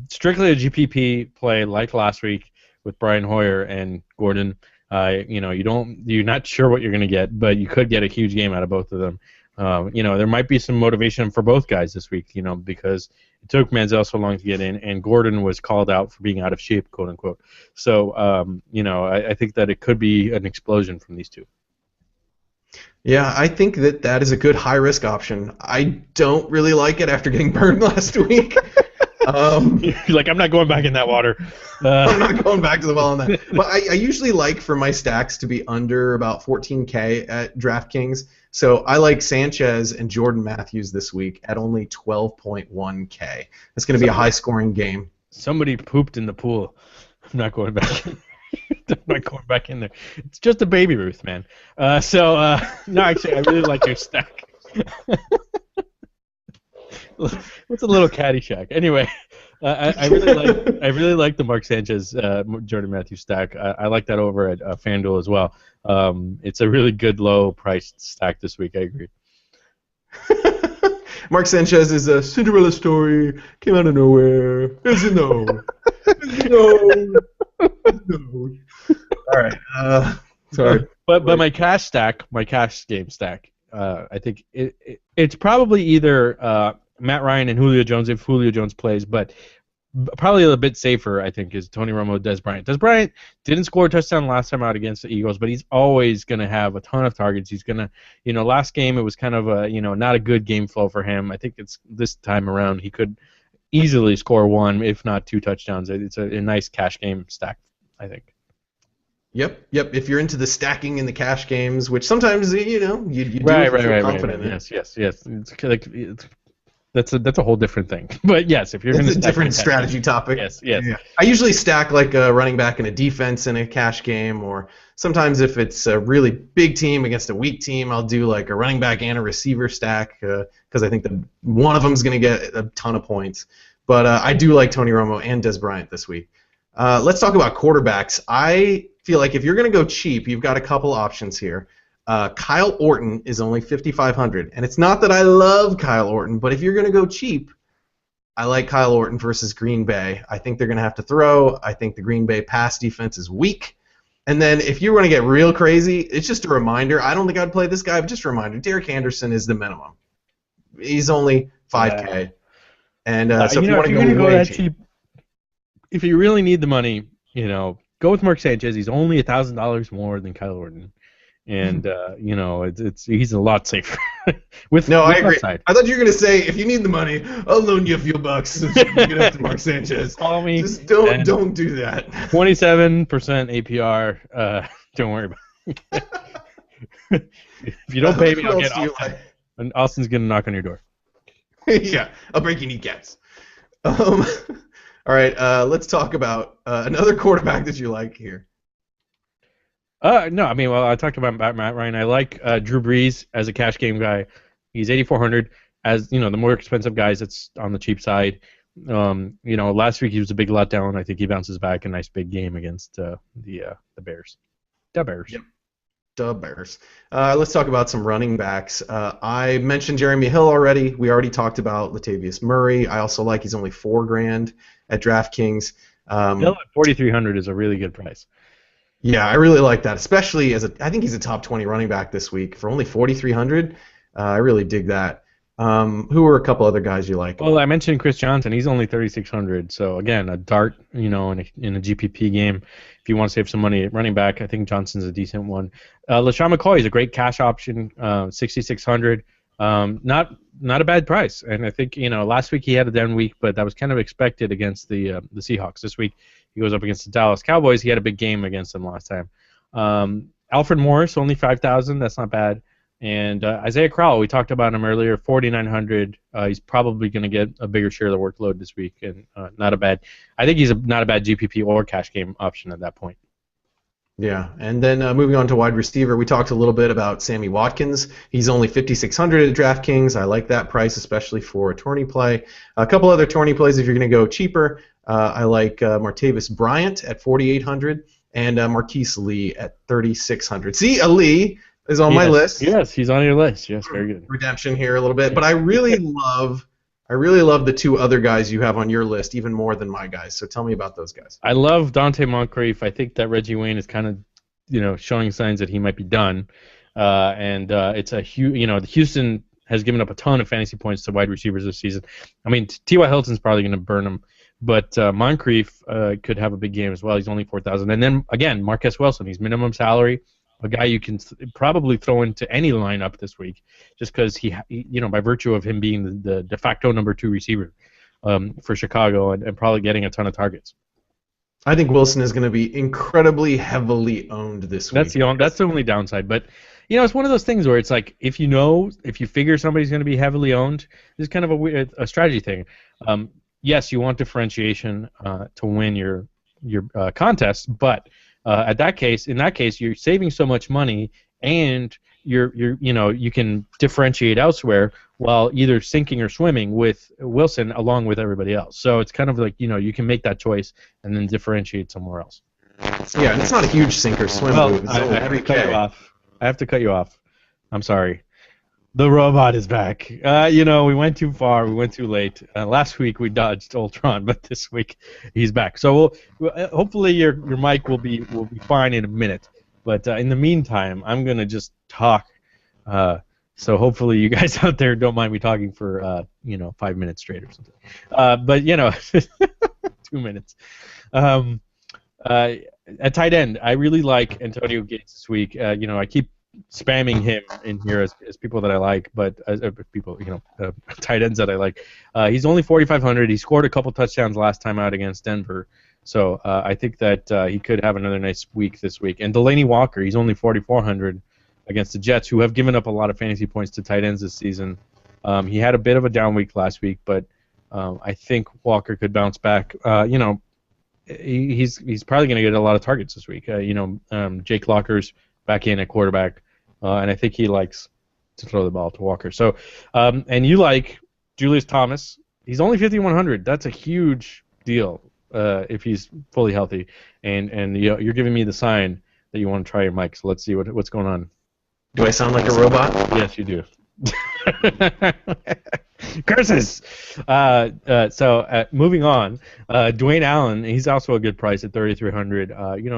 Strictly a GPP play like last week with Brian Hoyer and Gordon. You're not sure what you're going to get, but you could get a huge game out of both of them. There might be some motivation for both guys this week, because it took Manziel so long to get in, and Gordon was called out for being out of shape, quote unquote. So, I think that it could be an explosion from these two. Yeah, I think that is a good high risk option. I don't really like it after getting burned last week. You're like, I'm not going back in that water. I'm not going back to the well on that. But I usually like for my stacks to be under about 14K at DraftKings. So I like Sanchez and Jordan Matthews this week at only 12.1K. It's going to be a high-scoring game. Somebody pooped in the pool. I'm not going back. I'm not going back in there. It's just a baby Ruth, man. No, actually, I really like your stack. What's a little Caddyshack? Anyway, I really like the Mark Sanchez Jordan Matthews stack. I like that over at FanDuel as well. It's a really good low priced stack this week. I agree. Mark Sanchez is a Cinderella story. Came out of nowhere. As you know. All right. Sorry. But my cash game stack. I think it's probably either Matt Ryan and Julio Jones if Julio Jones plays, but probably a bit safer, I think, is Tony Romo, Des Bryant. Des Bryant didn't score a touchdown last time out against the Eagles, but he's always going to have a ton of targets. He's going to, last game it was kind of a, not a good game flow for him. I think it's this time around he could easily score 1, if not 2 touchdowns. It's a nice cash game stack, I think. Yep. If you're into the stacking in the cash games, which sometimes you do right, feel confident in. Yes. That's a whole different thing. But yes, if you're going to stack a different strategy topic. Yes. Yeah. I usually stack like a running back and a defense in a cash game, or sometimes if it's a really big team against a weak team, I'll do like a running back and a receiver stack because I think that one of them is going to get a ton of points. But I do like Tony Romo and Des Bryant this week. Let's talk about quarterbacks. I feel like if you're going to go cheap, you've got a couple options here. Kyle Orton is only 5,500, and it's not that I love Kyle Orton, but if you're going to go cheap, I like Kyle Orton versus Green Bay. I think they're going to have to throw. I think the Green Bay pass defense is weak. And then if you want to get real crazy, it's just a reminder. I don't think I'd play this guy, but just a reminder. Derek Anderson is the minimum. He's only 5K. And so if you want to go way cheap, if you really need the money, go with Mark Sanchez. He's only $1,000 more than Kyle Orton, and it's he's a lot safer No, I with agree. upside. I thought you were gonna say if you need the money, I'll loan you a few bucks since you can get up to Mark Sanchez. Call me. Just don't do that. 27% APR. Don't worry about it. If you don't pay me, Who I'll else get do you Austin. like? And Austin's gonna knock on your door. Yeah, I'll break your kneecaps. All right, let's talk about another quarterback that you like here. No, I mean, well, I talked about Matt Ryan. I like Drew Brees as a cash game guy. He's 8,400. As the more expensive guys, it's on the cheap side. Last week he was a big letdown. I think he bounces back a nice big game against the Bears. The Bears. Yep. The Bears. Let's talk about some running backs. I mentioned Jeremy Hill already. We already talked about Latavius Murray. I also like he's only $4,000 at DraftKings. Hill at 4,300 is a really good price. Yeah, I really like that, especially I think he's a top 20 running back this week for only 4,300. I really dig that. Who are a couple other guys you like? Well, I mentioned Chris Johnson. He's only 3,600. So again, a dart, in a GPP game. If you want to save some money at running back, I think Johnson's a decent one. LaShawn McCoy is a great cash option, 6,600. Not a bad price. And I think last week he had a down week, but that was kind of expected against the Seahawks. This week he goes up against the Dallas Cowboys. He had a big game against them last time. Alfred Morris, only 5,000. That's not bad. And Isaiah Crowell, we talked about him earlier, 4,900. He's probably going to get a bigger share of the workload this week, and not a bad. I think he's not a bad GPP or cash game option at that point. Yeah, and then moving on to wide receiver, we talked a little bit about Sammy Watkins. He's only 5,600 at DraftKings. I like that price, especially for a tourney play. A couple other tourney plays if you're going to go cheaper. I like Martavis Bryant at 4,800 and Marquise Lee at 3,600. See, Ali is on my list. Yes, he's on your list. Yes, very good. Redemption here a little bit, but I really love the two other guys you have on your list even more than my guys. So tell me about those guys. I love Dante Moncrief. I think that Reggie Wayne is kind of, showing signs that he might be done. It's a Houston has given up a ton of fantasy points to wide receivers this season. I mean, T.Y. Hilton's probably going to burn him, but Moncrief could have a big game as well. He's only 4,000. And then again, Marquez Wilson. He's minimum salary. A guy you can probably throw into any lineup this week, just because he, by virtue of him being the de facto number 2 receiver for Chicago and probably getting a ton of targets. I think Wilson is going to be incredibly heavily owned this week. That's the only downside, but it's one of those things where it's like if you figure somebody's going to be heavily owned, it's kind of a strategy thing. Yes, you want differentiation to win your contest, but in that case, you're saving so much money, and you can differentiate elsewhere while either sinking or swimming with Wilson along with everybody else. So it's kind of like you can make that choice and then differentiate somewhere else. Yeah, and it's not a huge sink or swim move. I have to cut you off. I'm sorry. The robot is back. We went too far. We went too late. Last week we dodged Ultron, but this week he's back. So hopefully your mic will be fine in a minute. But in the meantime, I'm gonna just talk. So hopefully you guys out there don't mind me talking for 5 minutes straight or something. But 2 minutes. At tight end, I really like Antonio Gates this week. I keep spamming him in here as people that I like, but as people, tight ends that I like. He's only 4,500. He scored a couple touchdowns last time out against Denver, so I think that he could have another nice week this week. And Delaney Walker, he's only 4,400 against the Jets, who have given up a lot of fantasy points to tight ends this season. He had a bit of a down week last week, but I think Walker could bounce back. He's probably going to get a lot of targets this week. Jake Locker's back in at quarterback, and I think he likes to throw the ball to Walker. So, and you like Julius Thomas. He's only 5,100. That's a huge deal if he's fully healthy. And you're giving me the sign that you want to try your mic. So let's see what's going on. Do I sound like a robot? Yes, you do. Curses. So moving on, Dwayne Allen. He's also a good price at 3,300.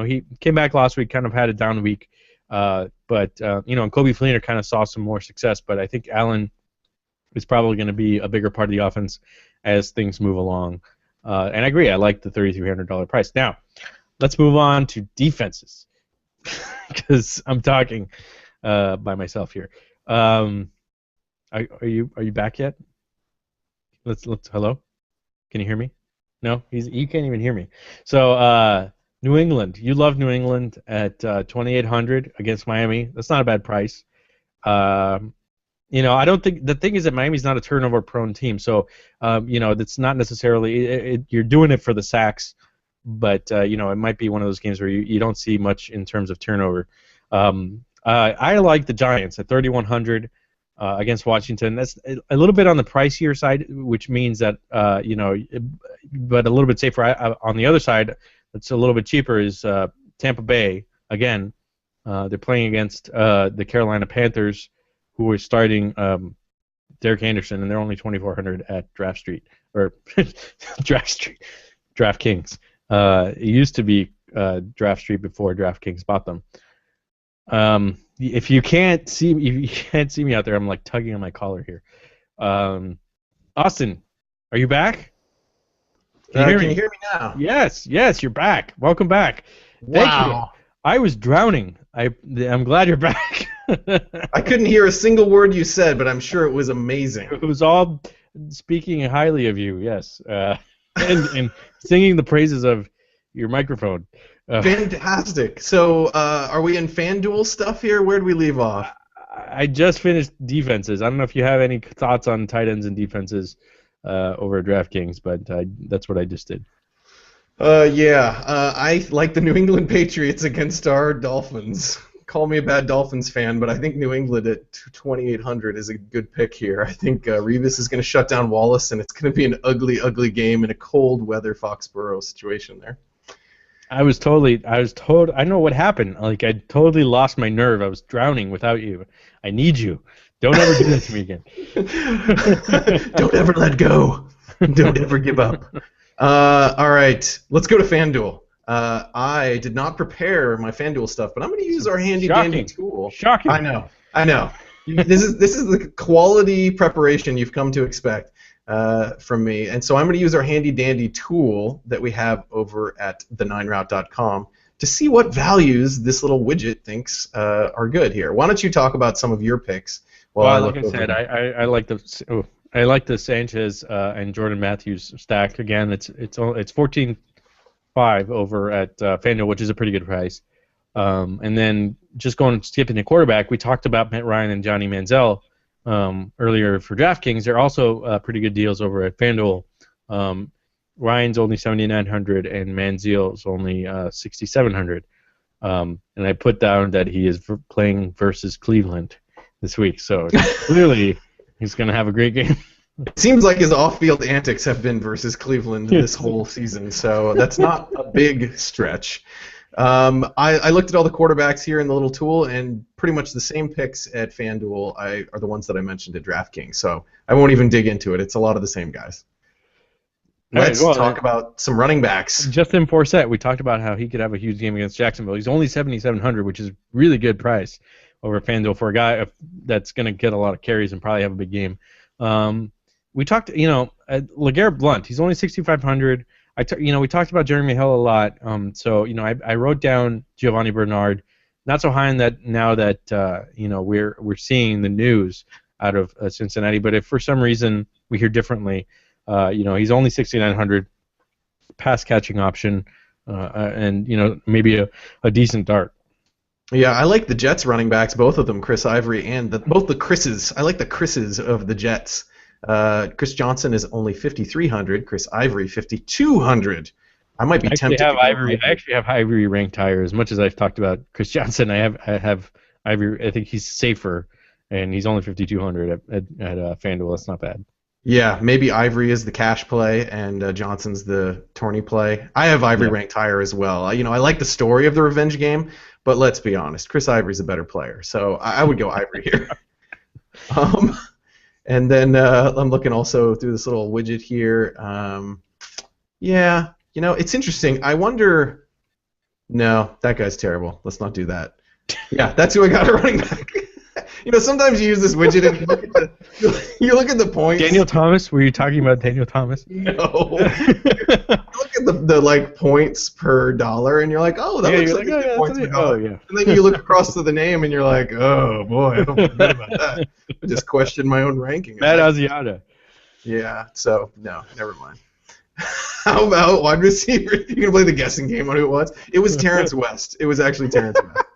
He came back last week, kind of had a down week, but and Kobe Fleener kind of saw some more success. But I think Allen is probably going to be a bigger part of the offense as things move along. And I agree. I like the $3,300 price. Now, let's move on to defenses because I'm talking by myself here. Are you back yet? Let's hello. Can you hear me? No, you can't even hear me. So New England, you love New England at 2,800 against Miami. That's not a bad price. Um, I don't think the thing is that Miami's not a turnover-prone team, so that's not necessarily you're doing it for the sacks, but it might be one of those games where you don't see much in terms of turnover. I like the Giants at 3,100 against Washington. That's a little bit on the pricier side, which means that but a little bit safer. On the other side, that's a little bit cheaper is Tampa Bay again. They're playing against the Carolina Panthers, who are starting Derek Anderson, and they're only 2,400 at Draft Street or DraftKings. It used to be Draft Street before DraftKings bought them. If you can't see me out there, I'm like tugging on my collar here. Austin, are you back? Can you hear me now? Yes, you're back. Welcome back. Wow. Thank you. I was drowning. I'm glad you're back. I couldn't hear a single word you said, but I'm sure it was amazing. It was all speaking highly of you, yes, and singing the praises of your microphone. Fantastic. So, are we in FanDuel stuff here? Where did we leave off? I just finished defenses. I don't know if you have any thoughts on tight ends and defenses over at DraftKings, but that's what I just did. I like the New England Patriots against our Dolphins. Call me a bad Dolphins fan, but I think New England at 2,800 is a good pick here. I think Revis is going to shut down Wallace, and it's going to be an ugly, ugly game in a cold weather Foxborough situation there. I know what happened. Like, I totally lost my nerve. I was drowning without you. I need you. Don't ever do this to me again. Don't ever let go. Don't ever give up. All right, let's go to FanDuel. I did not prepare my FanDuel stuff, but I'm going to use our handy-dandy tool. Shocking. I know. This is the quality preparation you've come to expect from me, and so I'm going to use our handy-dandy tool that we have over at the9route.com to see what values this little widget thinks are good here. Why don't you talk about some of your picks? Like I said, I like the. I like the Sanchez and Jordan Matthews stack. Again, it's 14.5 over at FanDuel, which is a pretty good price. And then just skipping the quarterback, we talked about Matt Ryan and Johnny Manziel earlier for DraftKings. They're also pretty good deals over at FanDuel. Ryan's only 7,900 and Manziel's only 6,700. And I put down that he is playing versus Cleveland this week, so clearly. He's going to have a great game. It seems like his off-field antics have been versus Cleveland this whole season, so that's not a big stretch. I looked at all the quarterbacks here in the little tool, and pretty much the same picks at FanDuel are the ones that I mentioned at DraftKings, so I won't even dig into it. It's a lot of the same guys. Let's talk about some running backs. Justin Forsett, we talked about how he could have a huge game against Jacksonville. He's only 7,700, which is really good price over FanDuel for a guy that's going to get a lot of carries and probably have a big game. We talked, LeGarrette Blount, he's only 6,500. We talked about Jeremy Hill a lot. I wrote down Giovanni Bernard. Not so high on that now that we're seeing the news out of Cincinnati. But if for some reason we hear differently, he's only 6,900, pass catching option, and maybe a decent dart. Yeah, I like the Jets running backs, both of them, Chris Ivory and both the Chris's. I like the Chris's of the Jets. Chris Johnson is only 5,300. Chris Ivory 5,200. I might be tempted. I actually have Ivory ranked higher. As much as I've talked about Chris Johnson, I have Ivory. I think he's safer, and he's only 5,200 at FanDuel. That's not bad. Yeah, maybe Ivory is the cash play and Johnson's the tourney play. I have Ivory ranked higher as well. I like the story of the revenge game, but let's be honest, Chris Ivory's a better player, so I would go Ivory here. And then I'm looking also through this little widget here. It's interesting. I wonder. No, that guy's terrible. Let's not do that. Yeah, that's who I got at running back. sometimes you use this widget and you look at the points. Daniel Thomas? Were you talking about Daniel Thomas? No. You look at the like points per dollar, and you're like, oh, that Yeah, looks you're like like, a oh, good yeah, points per dollar. yeah. And then you look across to the name, and you're like, oh boy, I don't feel good about that. I just questioned my own ranking. Matt Asiata. Yeah. So no, never mind. How about wide receiver? You gonna play the guessing game on who it was? It was Terrence West. It was actually Terrence West.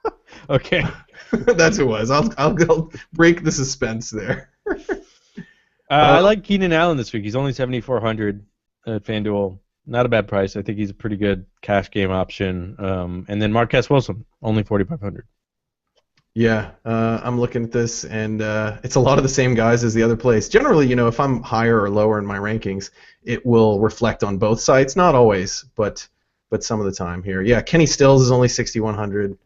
Okay. That's who it was. I'll break the suspense there. I like Keenan Allen this week. He's only 7,400 at FanDuel. Not a bad price. I think he's a pretty good cash game option. And then Marquez Wilson, only 4,500. Yeah, I'm looking at this, and it's a lot of the same guys as the other place. Generally, if I'm higher or lower in my rankings, it will reflect on both sites. Not always, but some of the time here. Yeah, Kenny Stills is only 6,100.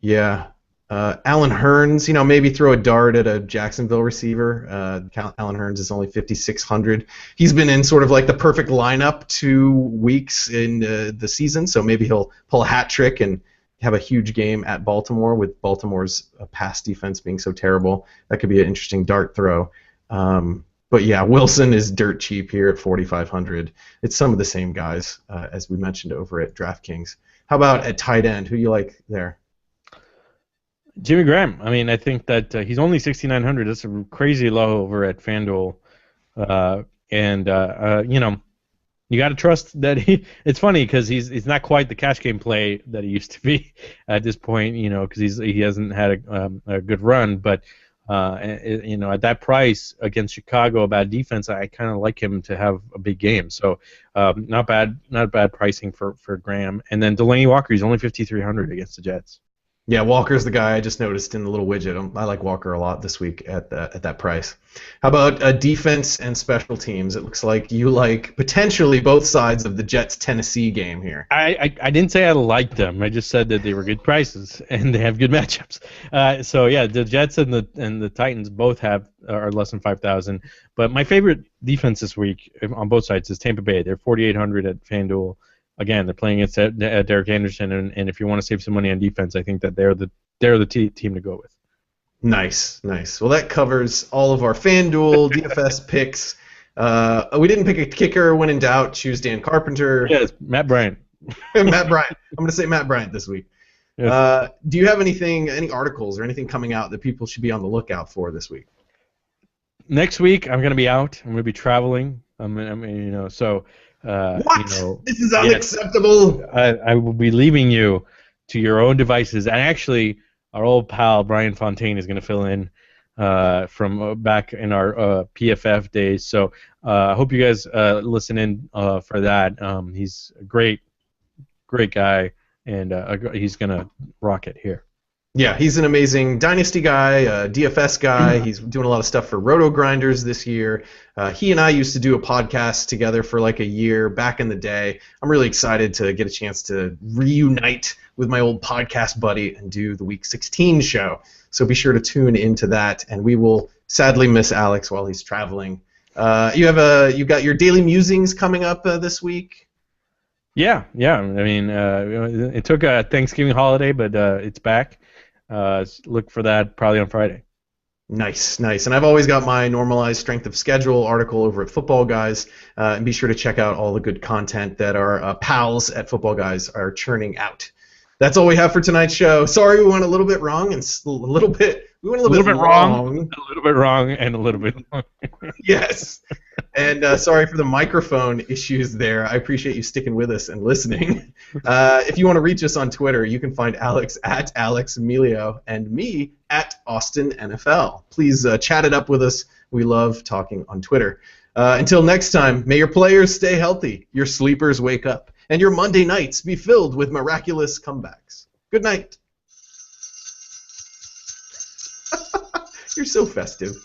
Yeah. Alan Hearns, maybe throw a dart at a Jacksonville receiver. Alan Hearns is only 5,600. He's been in sort of like the perfect lineup 2 weeks in the season, so maybe he'll pull a hat trick and have a huge game at Baltimore with Baltimore's pass defense being so terrible. That could be an interesting dart throw. But yeah, Wilson is dirt cheap here at 4,500. It's some of the same guys as we mentioned over at DraftKings. How about at tight end? Who do you like there? Jimmy Graham. I mean, I think that he's only 6,900. That's a crazy low over at FanDuel. You got to trust that he. It's funny because he's not quite the cash game play that he used to be at this point. Because he hasn't had a good run. But at that price against Chicago, a bad defense, I kind of like him to have a big game. So not bad pricing for Graham. And then Delaney Walker, he's only 5,300 against the Jets. Yeah, Walker's the guy I just noticed in the little widget. I like Walker a lot this week at that price. How about defense and special teams? It looks like you like potentially both sides of the Jets-Tennessee game here. I didn't say I liked them. I just said that they were good prices and they have good matchups. So yeah, the Jets and the Titans both are less than 5,000. But my favorite defense this week on both sides is Tampa Bay. They're 4,800 at FanDuel. Again, they're playing against Derek Anderson, and if you want to save some money on defense, I think that they're the team to go with. Nice. Well, that covers all of our FanDuel DFS picks. We didn't pick a kicker. When in doubt, choose Dan Carpenter. Yes, Matt Bryant. Matt Bryant. I'm going to say Matt Bryant this week. Yes. Do you have any articles or anything coming out that people should be on the lookout for this week? Next week, I'm going to be out. I'm going to be traveling. So. What? This is unacceptable. Yes, I will be leaving you to your own devices. And actually, our old pal Brian Fontaine is going to fill in from back in our PFF days. So I hope you guys listen in for that. He's a great guy, and he's going to rock it here. Yeah, he's an amazing Dynasty guy, DFS guy. He's doing a lot of stuff for Roto Grinders this year. He and I used to do a podcast together for like a year back in the day. I'm really excited to get a chance to reunite with my old podcast buddy and do the Week 16 show. So be sure to tune into that, and we will sadly miss Alex while he's traveling. You got your daily musings coming up this week. Yeah. I mean, it took a Thanksgiving holiday, but it's back. Look for that probably on Friday. Nice. And I've always got my normalized strength of schedule article over at Football Guys, and be sure to check out all the good content that our pals at Football Guys are churning out. That's all we have for tonight's show. Sorry we went a little bit wrong and a little bit wrong. A little bit wrong and a little bit long. Yes. And sorry for the microphone issues there. I appreciate you sticking with us and listening. If you want to reach us on Twitter, you can find Alex at Alex Emilio and me at Austin NFL. Please chat it up with us. We love talking on Twitter. Until next time, may your players stay healthy, your sleepers wake up, and your Monday nights be filled with miraculous comebacks. Good night. You're so festive.